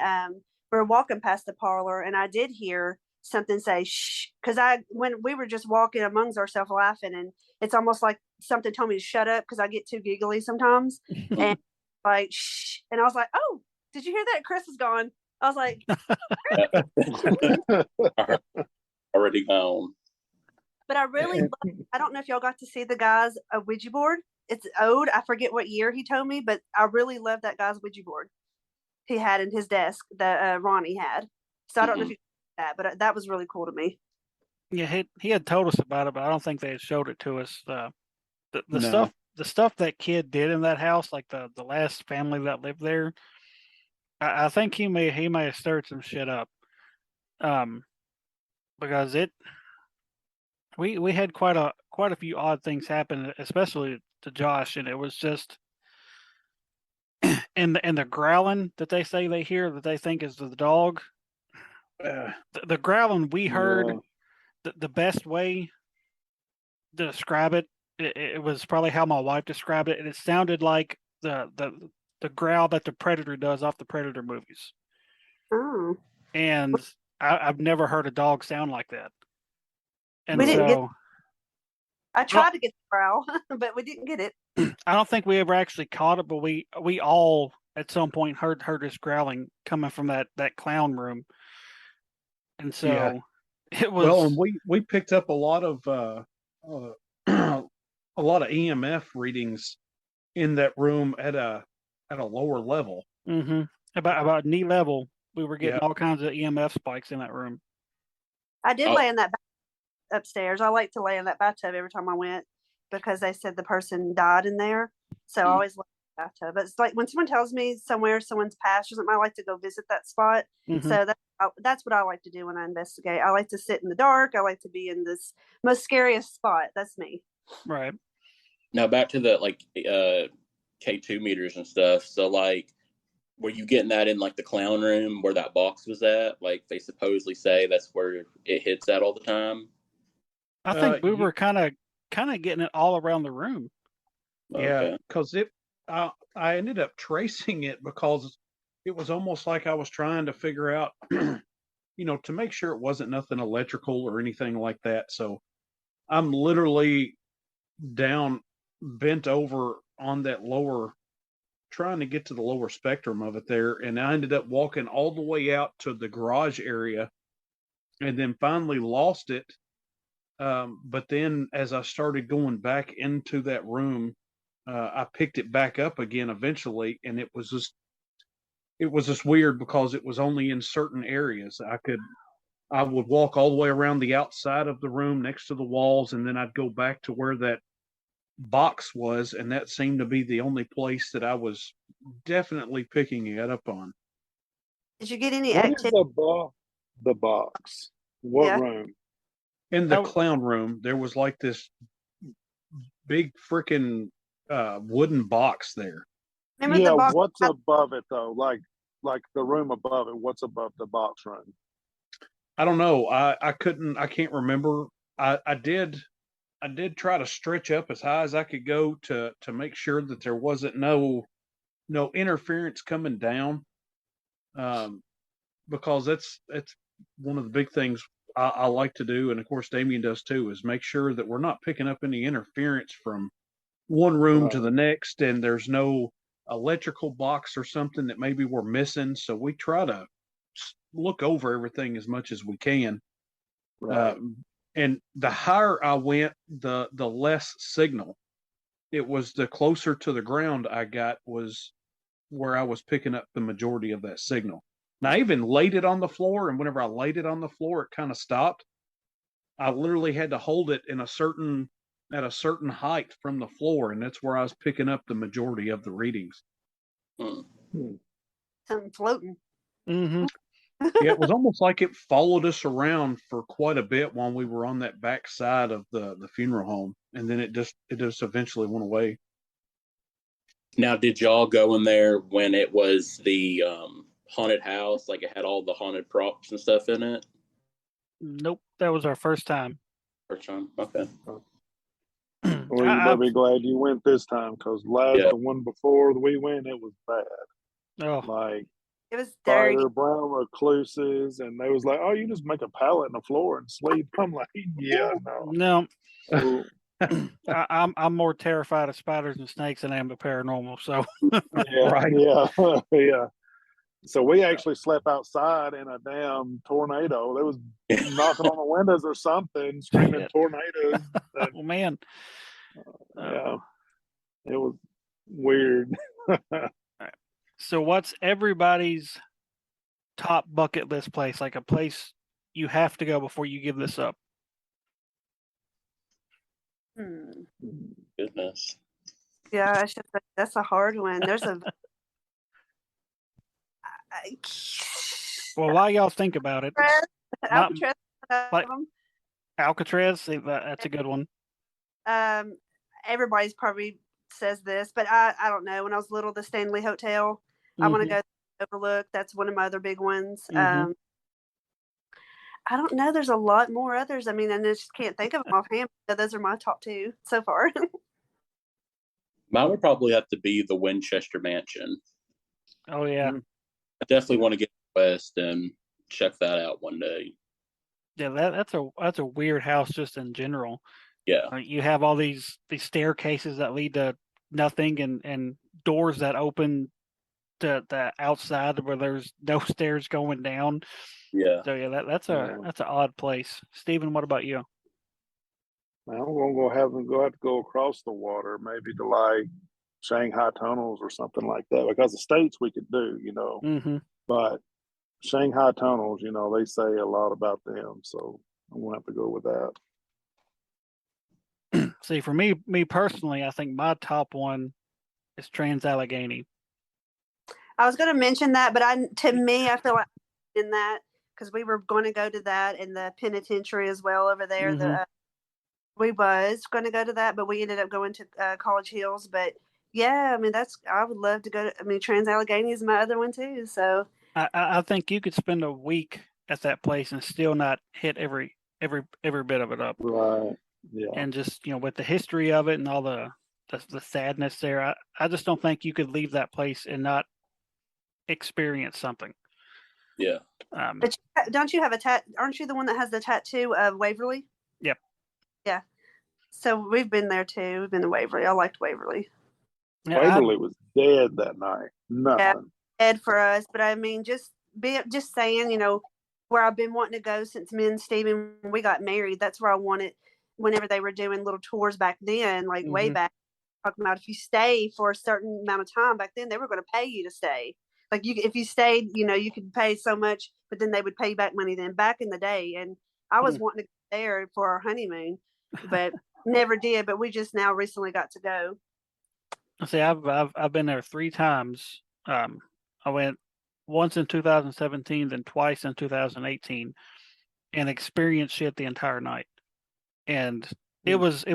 we were walking past the parlor, and I did hear something say shh, because when we were just walking amongst ourselves laughing, and it's almost like something told me to shut up because I get too giggly sometimes, and like shh, and I was like, oh, did you hear that? Chris is gone. I was like, Already gone. but I really love, I don't know if y'all got to see the guy's Ouija board. It's old. I forget what year he told me, but I really love that guy's Ouija board he had in his desk that Ronnie had. So I don't know if you that, but that was really cool to me. Yeah, he had told us about it, but I don't think they had showed it to us. The No. stuff that kid did in that house, like the last family that lived there, I think he may have stirred some shit up. Because we had quite a few odd things happen, especially to Josh, and it was just and the growling that they say they hear that they think is the dog. The growling we heard, the best way to describe it was probably how my wife described it, and it sounded like the growl that the Predator does off the Predator movies. Oh, And I've never heard a dog sound like that. And we didn't get. so I tried to get the growl, but we didn't get it. I don't think we ever actually caught it, but we all at some point heard this growling coming from that clown room, and so Yeah. it was. Well, and we picked up a lot of a lot of EMF readings in that room at a lower level. Mm-hmm. About knee level, we were getting Yep. all kinds of EMF spikes in that room. I did lay in that upstairs. I like to lay in that bathtub every time I went because they said the person died in there. So I always lay in the bathtub. But it's like when someone tells me somewhere someone's passed or something, I like to go visit that spot. Mhm. So that's what I like to do when I investigate. I like to sit in the dark. I like to be in this most scariest spot. That's me. Right. Now back to the like K2 meters and stuff. So like, were you getting that in like the clown room where that box was at? Like they supposedly say that's where it hits at all the time. I think we were kind of getting it all around the room. Yeah, because I ended up tracing it because it was almost like I was trying to figure out, to make sure it wasn't nothing electrical or anything like that. So I'm literally down, bent over on that lower, trying to get to the lower spectrum of it there. And I ended up walking all the way out to the garage area and then finally lost it. But then as I started going back into that room, I picked it back up again eventually, and it was just weird because it was only in certain areas. I would walk all the way around the outside of the room next to the walls, and then I'd go back to where that box was, and that seemed to be the only place that I was definitely picking it up on. Did you get any What is activity? above the box? What room? In the clown room, there was like this big freaking wooden box there. Remember Yeah, the box? what's above it though? Like the room above it. What's above the box room? I don't know. I can't remember. I did try to stretch up as high as I could go to make sure that there wasn't no interference coming down. Because that's one of the big things I like to do, and of course Damien does too, is make sure that we're not picking up any interference from one room to the next, and there's no electrical box or something that maybe we're missing. So we try to look over everything as much as we can. Right. And the higher I went, the less signal. It was the closer to the ground I got was where I was picking up the majority of that signal. Now, I even laid it on the floor, and whenever I laid it on the floor, it kind of stopped. I literally had to hold it at a certain height from the floor, and that's where I was picking up the majority of the readings. Something floating. Mm-hmm. Yeah, it was almost like it followed us around for quite a bit while we were on that back side of the funeral home, and then it just eventually went away. Now, did y'all go in there when it was the haunted house? Like it had all the haunted props and stuff in it? Nope, that was our first time. First time, okay. Well, you better be glad you went this time, because the one before we went, it was bad. Oh, Like It was dirty. spider, brown recluses, and they was like, "Oh, you just make a pallet in the floor and sleep." I'm like, "Yeah, no." No, So, I'm more terrified of spiders and snakes than I am of paranormal. So yeah, Right. yeah, yeah. So we actually slept outside in a damn tornado. They was knocking on the windows or something, screaming shit. tornadoes. And, Oh man. yeah, it was weird. So what's everybody's top bucket list place? Like a place you have to go before you give this up. Hmm. Goodness. Yeah, that's a hard one. There's a Well, while y'all think about it, Alcatraz. like Alcatraz, that's a good one. Everybody's probably says this, but I don't know. When I was little, the Stanley Hotel. I want to Mhm. go to Overlook. That's one of my other big ones. Mhm. I don't know. There's a lot more others. I mean, I just can't think of them offhand. But those are my top two so far. Mine would probably have to be the Winchester Mansion. Oh yeah, I definitely want to get west and check that out one day. yeah. That's a weird house just in general. Yeah. You have all these staircases that lead to nothing, and doors that open to the outside where there's no stairs going down. Yeah. So yeah, that's Yeah. an odd place. Stephen, what about you? I'm gonna have to go across the water, maybe to like Shanghai tunnels or something like that. Because the states we could do, Mm-hmm. but Shanghai tunnels, they say a lot about them. So I'm gonna have to go with that. See, for me personally, I think my top one is Trans Allegheny. I was going to mention that, but to me, I feel like in that because we were going to go to that in the penitentiary as well over there. Mhm. We was going to go to that, but we ended up going to College Hills. But yeah, I mean, I would love to go to. I mean, Trans Allegheny is my other one too. So I think you could spend a week at that place and still not hit every bit of it up. Right. Yeah. And just with the history of it and all the sadness there, I just don't think you could leave that place and not experience something. Yeah. but don't you have aren't you the one that has the tattoo of Waverly? Yep. Yeah. So we've been there too. We've been to Waverly. I liked Waverly. Yeah, Waverly was dead that night. Nothing. Yeah, dead for us. But I mean, just saying, where I've been wanting to go since me and Steven, when we got married. That's where I wanted. Whenever they were doing little tours back then, like way Mhm. back, talking about if you stay for a certain amount of time back then, they were going to pay you to stay. Like if you stayed, you could pay so much, but then they would pay you back money. Then back in the day, and I was wanting to go there for our honeymoon, but never did. But we just now recently got to go. See, I've been there 3 times. I went once in 2017, then twice in 2018, and experienced shit the entire night. And it was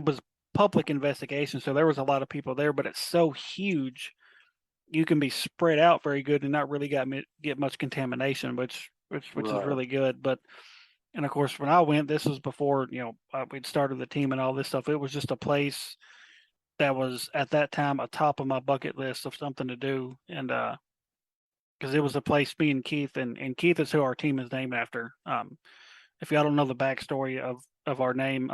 public investigation, so there was a lot of people there, but it's so huge, you can be spread out very good and not really get much contamination, which is Right. really good. But and of course, when I went, this was before we'd started the team and all this stuff. It was just a place that was at that time a top of my bucket list of something to do, and because it was a place me and Keith is who our team is named after. If y'all don't know the backstory of our name,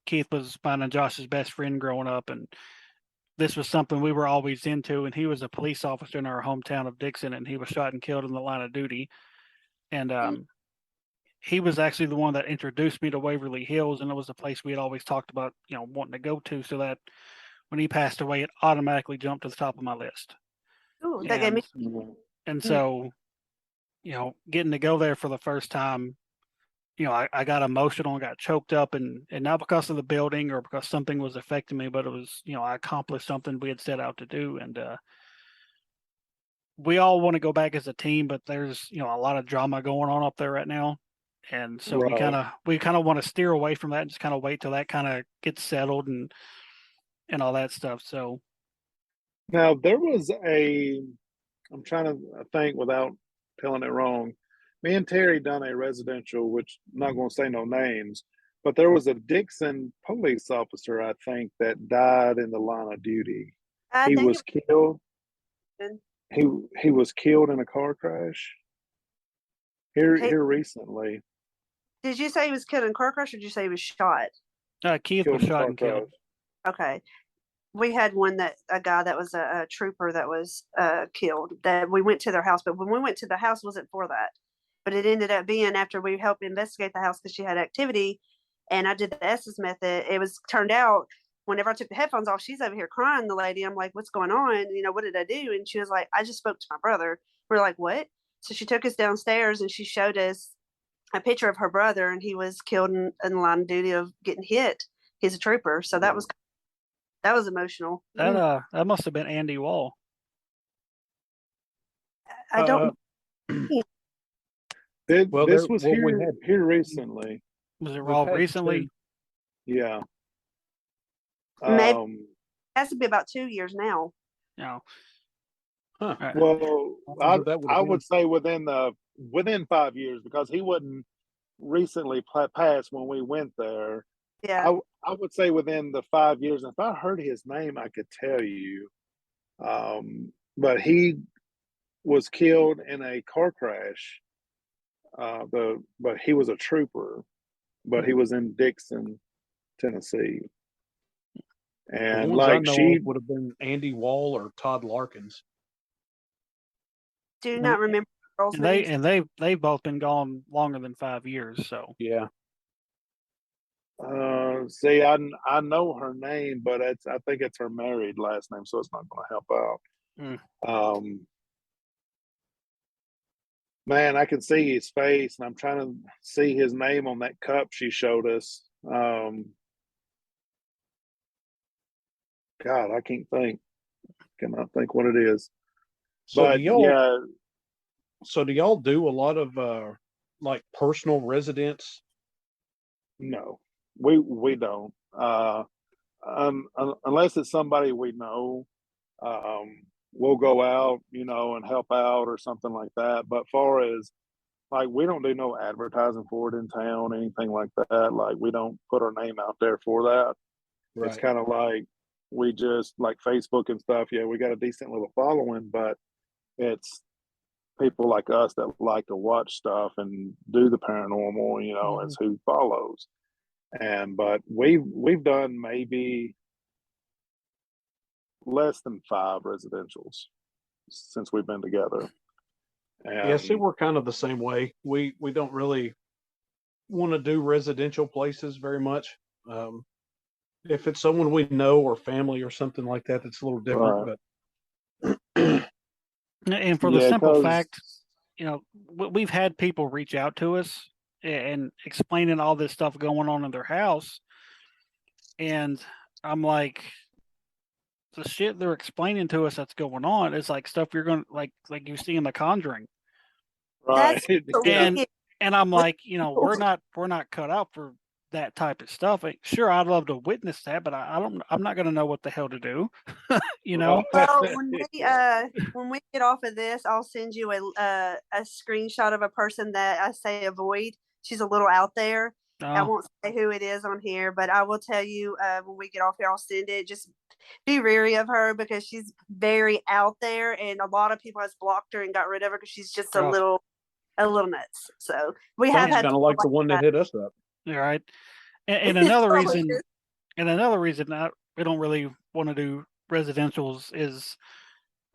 Keith was mine and Josh's best friend growing up, and this was something we were always into. And he was a police officer in our hometown of Dixon, and he was shot and killed in the line of duty. And he was actually the one that introduced me to Waverly Hills, and it was a place we had always talked about, wanting to go to. So that when he passed away, it automatically jumped to the top of my list. Ooh, that gave me. And so, getting to go there for the first time, I got emotional and got choked up, and not because of the building or because something was affecting me, but it was, I accomplished something we had set out to do. And we all want to go back as a team, but there's, a lot of drama going on up there right now. And so we kind of want to steer away from that and just kind of wait till that kind of gets settled and all that stuff. So Now I'm trying to think without telling it wrong. Me and Terry done a residential, which I'm not going to say no names, but there was a Dixon police officer, I think, that died in the line of duty. I He think was killed. it he was killed in a car crash here recently. Did you say he was killed in a car crash, or did you say he was shot? Keith Killed was in a shot car and killed. crash. Okay. We had a guy that was a trooper that was killed. That we went to their house, but when we went to the house, wasn't for that. But it ended up being after we helped investigate the house because she had activity, and I did the Estes method. It was turned out whenever I took the headphones off, she's over here crying. The lady, I'm like, "What's going on? You know, what did I do?" And she was like, "I just spoke to my brother." We're like, "What?" So she took us downstairs and she showed us a picture of her brother, and he was killed in the line of duty of getting hit. He's a trooper, so that was emotional. That must have been Andy Wall. I don't. This was we here recently. Was it We've all had recently? Yeah. Maybe it has to be about 2 years now. No. Huh. Right. Well, I wonder who that would I have would say within 5 years, because he wasn't recently passed when we went there. Yeah. I would say within the 5 years. If I heard his name, I could tell you. But he was killed in a car crash. But he was a trooper, but he was in Dixon, Tennessee. The And ones I like know she of would have been Andy Wall or Todd Larkins. Do not remember girls' names. They've both been gone longer than 5 years. So Yeah. see, I know her name, but I think it's her married last name, so it's not going to help out. Man, I can see his face, and I'm trying to see his name on that cup she showed us. God, I can't think. Cannot think what it is. So But do y'all? yeah, So do y'all do a lot of like personal residence? no, we don't. Unless it's somebody we know, we'll go out, and help out or something like that. But far as like, we don't do no advertising for it in town, anything like that. Like, we don't put our name out there for that. Right. It's kind of like we just like Facebook and stuff. Yeah, we got a decent little following, but it's people like us that like to watch stuff and do the paranormal. It's who follows. But we've done maybe less than 5 residentials since we've been together. And Yeah, see, we're kind of the same way. We don't really want to do residential places very much. If it's someone we know or family or something like that, that's a little different. Right. But and for the Yeah, simple 'cause fact, we've had people reach out to us and explaining all this stuff going on in their house, and I'm like, the shit they're explaining to us that's going on is like stuff you're going to like you see in The Conjuring. right. That's And I'm like, we're not cut out for that type of stuff. Like, sure, I'd love to witness that, but I'm not going to know what the hell to do. Right. Well, when we get off of this, I'll send you a screenshot of a person that I say avoid. She's a little out there. I Oh, won't say who it is on here, but I will tell you when we get off here, I'll send it. Just be wary of her because she's very out there, and a lot of people has blocked her and got rid of her because she's just a little nuts. So we have sounds had kind of like the one that hit us up. all right. And another reason, we don't really want to do residentials is,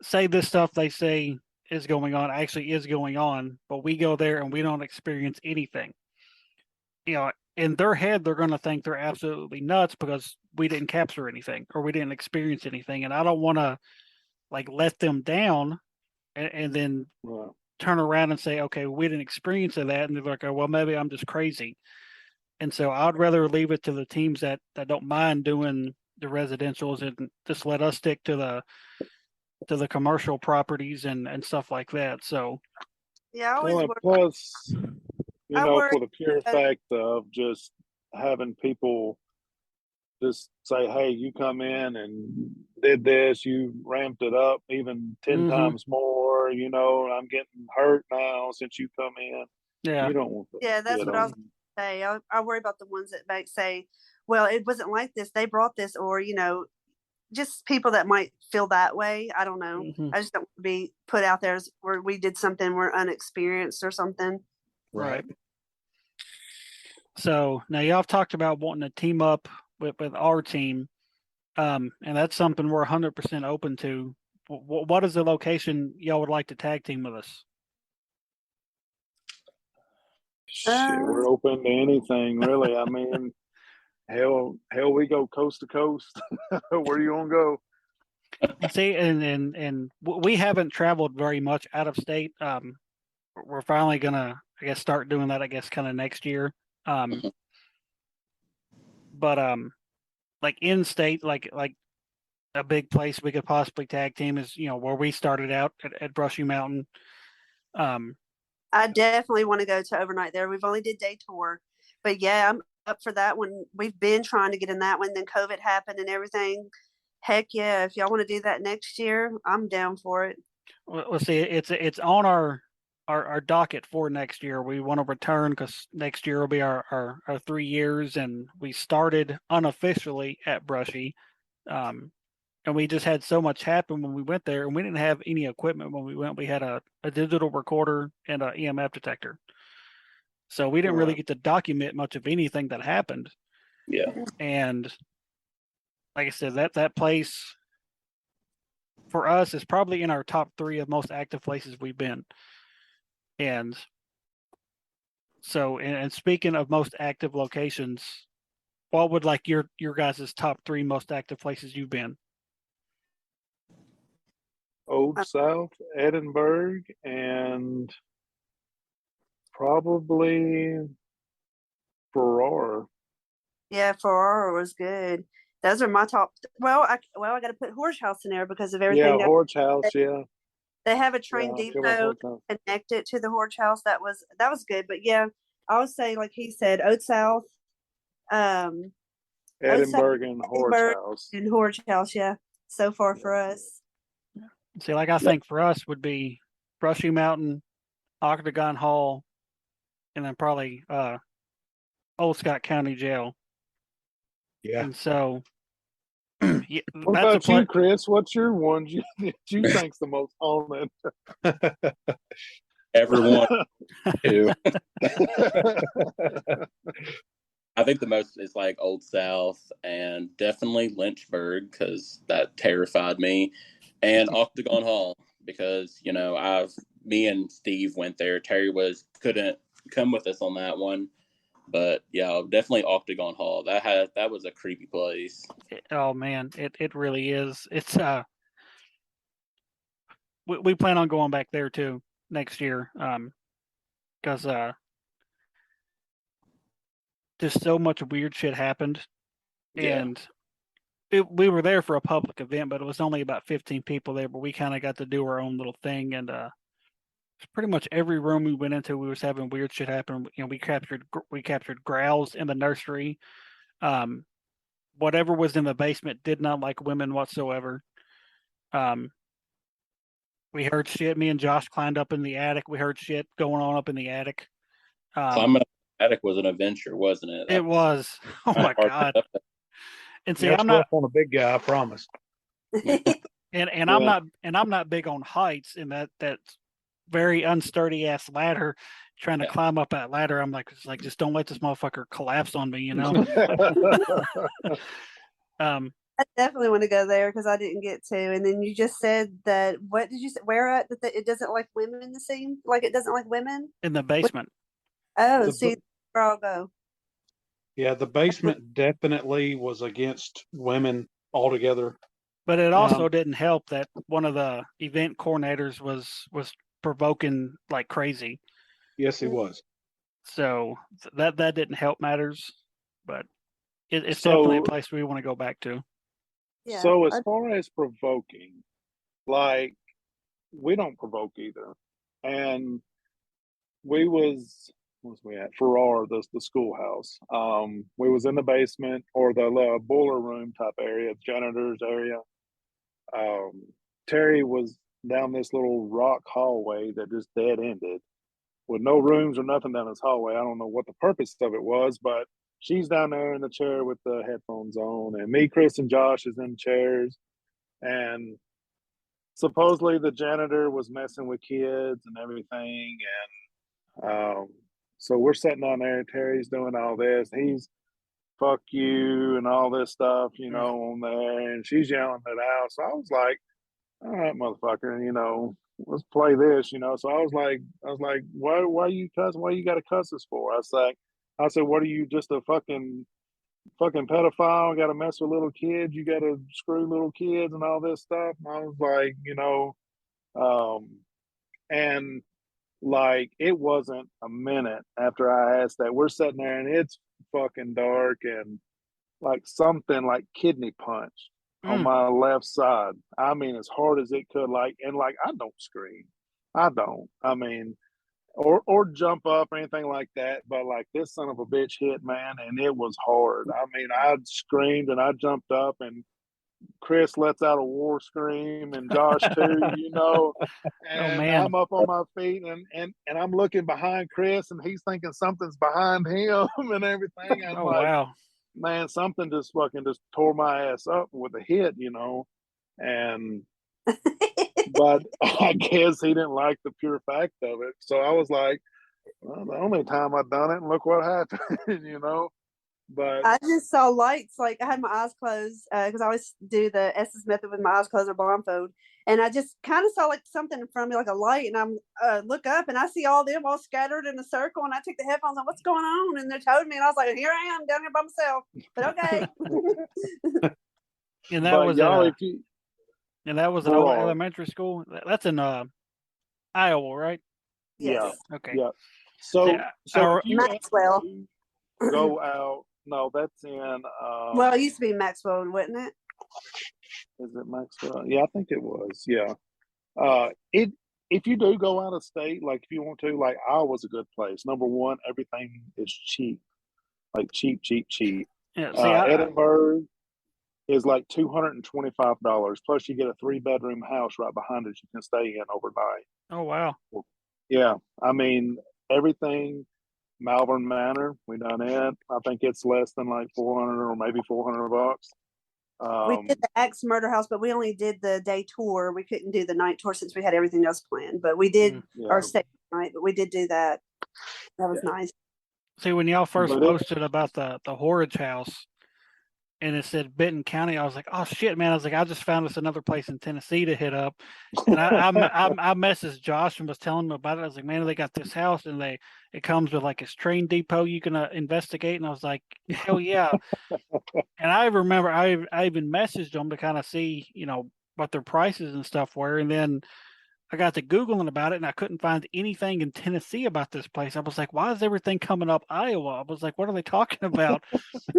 say this stuff they say is going on actually is going on, but we go there and we don't experience anything. In their head, they're going to think they're absolutely nuts because we didn't capture anything or we didn't experience anything. And I don't want to like let them down and then turn around and say, okay, we didn't experience that. And they're like, oh, well, maybe I'm just crazy. And so I'd rather leave it to the teams that don't mind doing the residentials and just let us stick to the commercial properties and stuff like that. So yeah, I always Well, worry. plus, I worry for the pure fact of just having people just say, hey, you come in and did this, you ramped it up even 10 times more, I'm getting hurt now since you come in. yeah, You don't want that. Yeah, that's what I was going to say. I worry about the ones that might say, well, it wasn't like this. They brought this, or, just people that might feel that way. I don't know. Mhm. I just don't want to be put out there as where we did something we're unexperienced or something. Right. So now y'all have talked about wanting to team up with our team, and that's something we're 100% open to. What is the location y'all would like to tag team with us? Shit, we're open to anything, really. I mean, hell, we go coast to coast. Where you gonna go? See, and we haven't traveled very much out of state. We're finally gonna, I guess, start doing that. I guess kind of next year. But like in state, like a big place we could possibly tag team is where we started out at Brushy Mountain. I definitely want to go to overnight there. We've only did day tour, but yeah, I'm up for that one. We've been trying to get in that one. Then COVID happened and everything. Heck yeah! If y'all want to do that next year, I'm down for it. Well, see, it's on our docket for next year. We want to return because next year will be our 3 years, and we started unofficially at Brushy. And we just had so much happen when we went there, and we didn't have any equipment when we went. We had a digital recorder and an EMF detector, so we didn't really get to document much of anything that happened. Yeah. And like I said, that place for us is probably in our top 3 of most active places we've been. And so, and speaking of most active locations, what would like your guys' top 3 most active places you've been? Old South, Edinburgh, and probably Farrar. Yeah, Ferrara was good. Those are my top. Well, I got to put Horse House in there because of everything. Yeah, Horse House. Yeah, They have a train yeah, I feel like depot Horse House. connected to the Horse House. That was good. But yeah, I would say like he said, Oat South, Oat South, Edinburgh and Horse Edinburgh, House. and Horse House. Yeah, so far for us. See, like I think for us would be Brushy Mountain, Octagon Hall, and then probably Old Scott County Jail. Yeah. And so yeah, What that's a about you, place. Chris? What's your one you think's the most haunted? Everyone too. I think the most is like Old South and definitely Lynchburg because that terrified me, and Octagon Hall because me and Steve went there. Terry couldn't come with us on that one, but yeah, definitely Octagon Hall. That was a creepy place. Oh man, it really is. It's we plan on going back there too next year. Because just so much weird shit happened, Yeah. and we were there for a public event, but it was only about 15 people there. But we kind of got to do our own little thing, and pretty much every room we went into, we was having weird shit happen. We captured growls in the nursery. Whatever was in the basement did not like women whatsoever. We heard shit. Me and Josh climbed up in the attic. We heard shit going on up in the attic. Climbing up the attic was an adventure, wasn't it? It was. Oh my god! And see, That's I'm not rough on a big guy, I promise. and I'm not big on heights, and that very unsturdy ass ladder. Trying to climb up that ladder, I'm like, just don't let this motherfucker collapse on me, I definitely want to go there because I didn't get to. And then you just said that. What did you say? Where at that it doesn't like women? The same like it doesn't like women in the basement. Oh, see, where I'll go. Yeah, the basement definitely was against women altogether. But it also didn't help that one of the event coordinators was provoking like crazy. Yes, he was. So that didn't help matters, but it's definitely a place we want to go back to. Yeah. So as far as provoking, like we don't provoke either, and where's we at Farrar, the schoolhouse. We was in the basement or the boiler room type area, janitor's area. Terry was down this little rock hallway that just dead ended with no rooms or nothing down this hallway. I don't know what the purpose of it was, but she's down there in the chair with the headphones on, and me, Chris, and Josh is in chairs, and supposedly the janitor was messing with kids and everything, and so we're sitting down there. Terry's doing all this. He's fuck you and all this stuff, on there, and she's yelling it out. So I was like, all right, motherfucker, let's play this, So I was like, why you cuss? Why you got to cuss us for? I said, what are you, just a fucking pedophile? Got to mess with little kids? You got to screw little kids and all this stuff? And I was like, and like it wasn't a minute after I asked that, we're sitting there and it's fucking dark, and like something like kidney punch on my left side. I mean, as hard as it could, and I don't scream. I don't. I mean, or jump up or anything like that. But like this son of a bitch hit, man, and it was hard. I mean, I screamed and I jumped up, and Chris lets out a war scream, and Josh too, and man. I'm up on my feet, and I'm looking behind Chris, and he's thinking something's behind him and everything. And I'm like, wow. Man, something just tore my ass up with a hit, and but I guess he didn't like the pure fact of it. So I was like, well, the only time I've done it, and look what happened, But I just saw lights. Like I had my eyes closed because I always do the Estes method with my eyes closed or blindfold. And I just kind of saw like something in front of me, like a light. And I'm look up and I see all them all scattered in a circle. And I take the headphones on, what's going on? And they told me, and I was like, here I am down here by myself. But okay. And that was y'all, and that was an elementary school. That's in Iowa, right? Yes. Yeah. Okay. Yeah. So if you Maxwell. go out. No, that's in. Well, it used to be Maxwell, wasn't it? Is it Maxwell? Yeah, I think it was. Yeah. If you do go out of state, like if you want to, like Iowa's a good place. Number one, everything is cheap, like cheap. Yeah. See, Edinburgh is like $225. Plus, you get a 3-bedroom house right behind it you can stay in overnight. Oh wow. Yeah, I mean everything. Malvern Manor, we done it. I think it's less than like 400 or maybe $400. We did the Axe Murder House, but we only did the day tour. We couldn't do the night tour since we had everything else planned. But we did our stay night. But we did do that. That was nice. See, when y'all first posted about the Horridge house, and it said Benton County, I was like, oh shit, man! I was like, I just found us another place in Tennessee to hit up, and I messaged Josh and was telling him about it. I was like, man, they got this house, and it comes with like a train depot you can investigate, and I was like, hell yeah! And I remember I even messaged them to kind of see what their prices and stuff were, and then I got to Googling about it, and I couldn't find anything in Tennessee about this place. I was like, why is everything coming up Iowa? I was like, what are they talking about?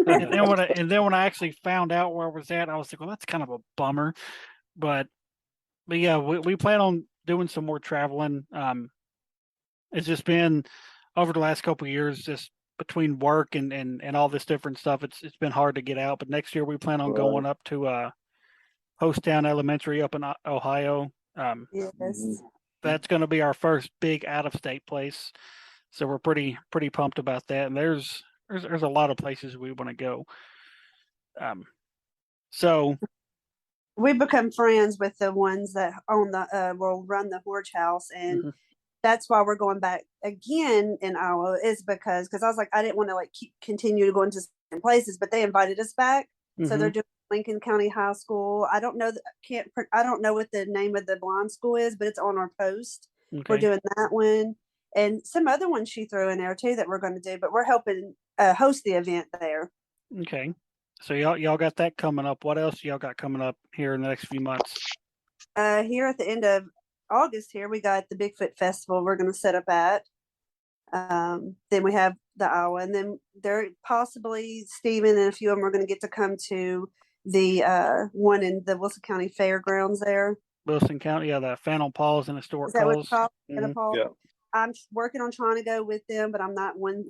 and then when I actually found out where I was at, I was like, well, that's kind of a bummer. But yeah, we plan on doing some more traveling. It's just been over the last couple of years, just between work and all this different stuff, it's been hard to get out. But next year we plan on going up to Hostown Elementary up in Ohio. Yes. That's going to be our first big out-of-state place, so we're pretty pumped about that. And there's a lot of places we want to go. So we've become friends with the ones that own the will run the Horridge house, and that's why we're going back again in Iowa. Is because I was like, I didn't want to like continue to go into certain places, but they invited us back, so they're doing Lincoln County High School. I don't know I don't know what the name of the blind school is, but it's on our post. Okay. We're doing that one and some other ones she threw in there too that we're going to do, but we're helping host the event there. Okay. So y'all got that coming up. What else y'all got coming up here in the next few months? Here at the end of August here, we got the Bigfoot Festival we're going to set up at. Then we have the Iowa, and then there possibly Stephen and a few of them are going to get to come to the one in the Wilson County Fairgrounds there. Wilson County, yeah, the Phantom Paws and Historic Calls. Yeah. I'm working on trying to go with them, but I'm not 100%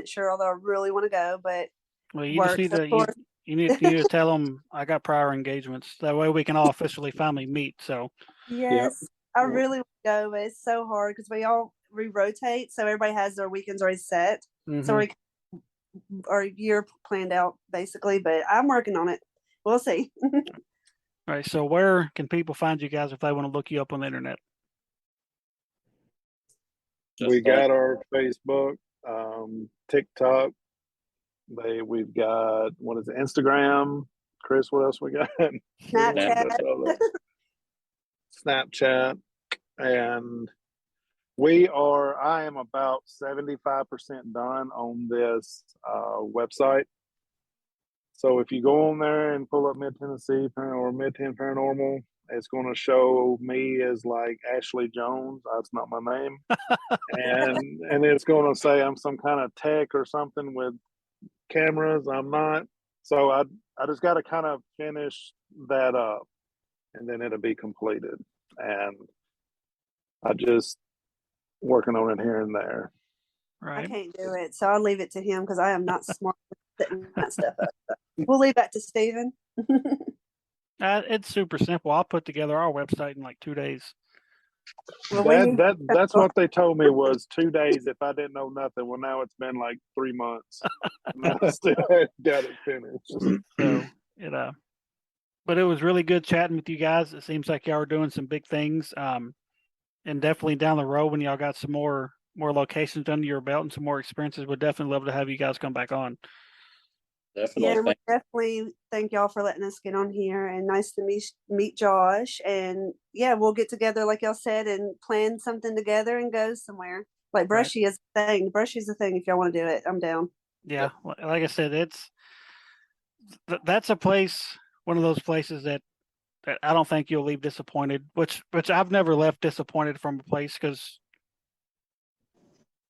sure, although I really want to go. But well, you just need to you need to tell them I got prior engagements. That way we can all officially finally meet. So yes, I really want to go, but it's so hard because we rotate, so everybody has their weekends already set. So we our year planned out basically, but I'm working on it. We'll see. All right. So where can people find you guys if they want to look you up on the internet? We got our Facebook, TikTok. We've got, what is it, Instagram? Chris, what else we got? Snapchat. Snapchat. And I am about 75% done on this website. So if you go on there and pull up Mid Tennessee or Mid Tenn Paranormal, it's going to show me as like Ashley Jones. That's not my name. and it's going to say I'm some kind of tech or something with cameras. I'm not. So I just got to kind of finish that up, and then it'll be completed. And I just working on it here and there. Right. I can't do it, so I'll leave it to him because I am not smart at setting that stuff up. We'll leave that to Stephen. It's super simple. I'll put together our website in like 2 days. Well, That's what they told me was 2 days if I didn't know nothing. Well, now it's been like 3 months. And I still got it finished. So but it was really good chatting with you guys. It seems like y'all are doing some big things. And definitely down the road when y'all got some more locations under your belt and some more experiences, we'd definitely love to have you guys come back on. Definitely. Yeah, we definitely thank y'all for letting us get on here, and nice to meet Josh. And yeah, we'll get together like y'all said and plan something together and go somewhere. Like Brushy is a thing. Brushy's a thing. If y'all want to do it, I'm down. Yeah, like I said, that's a place, one of those places that I don't think you'll leave disappointed. Which I've never left disappointed from a place, because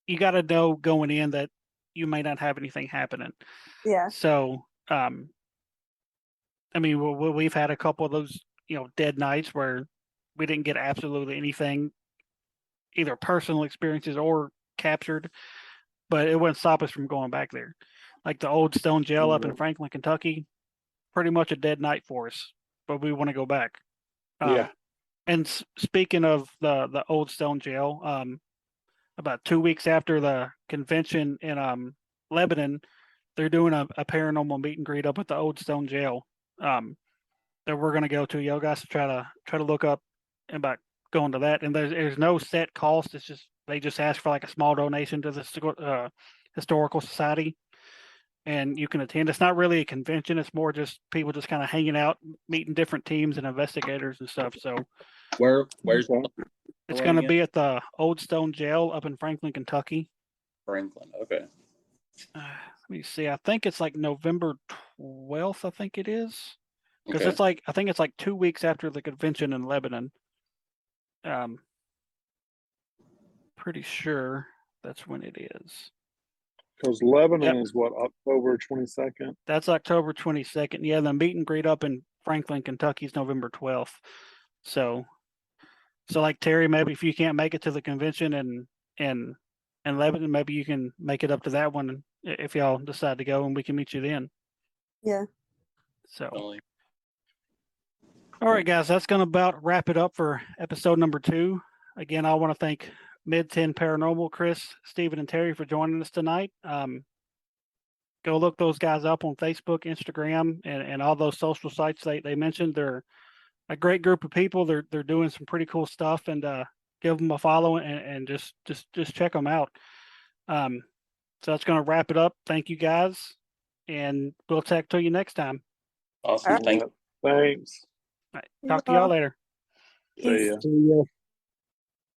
you got to know going in that you may not have anything happening. Yeah. So, I mean, we've had a couple of those, dead nights where we didn't get absolutely anything, either personal experiences or captured, but it wouldn't stop us from going back there. Like the old stone jail up in Franklin, Kentucky, pretty much a dead night for us, but we want to go back. Yeah. And speaking of the old stone jail, about 2 weeks after the convention in Lebanon, they're doing a paranormal meet and greet up at the old stone jail that we're going to go to. Y'all guys try to look up about going to that. And there's no set cost. It's just they just ask for like a small donation to the historical society, and you can attend. It's not really a convention. It's more just people just kind of hanging out, meeting different teams and investigators and stuff. So where's it's going to be at the Old Stone Jail up in Franklin, Kentucky. Franklin? Okay. Let me see. I think it's like November 12th. I think it is, because Okay. I think it's like 2 weeks after the convention in Lebanon. Pretty sure that's when it is. Because Lebanon is what, October 22nd? That's October 22nd. Yeah, the meet and greet up in Franklin, Kentucky is November 12th. So like Terry, maybe if you can't make it to the convention in Lebanon, maybe you can make it up to that one if y'all decide to go, and we can meet you then. Yeah. So, Definitely. all right, guys, that's going to about wrap it up for episode number 2. Again, I want to thank Mid Tenn Paranormal, Chris, Stephen, and Terry for joining us tonight. Go look those guys up on Facebook, Instagram, and all those social sites they mentioned. They're a great group of people. They're doing some pretty cool stuff, and give them a follow and just check them out. So that's going to wrap it up. Thank you guys, and we'll talk to you next time. Awesome. All right. Thank Thanks. All right, talk to y'all later. See ya. See ya.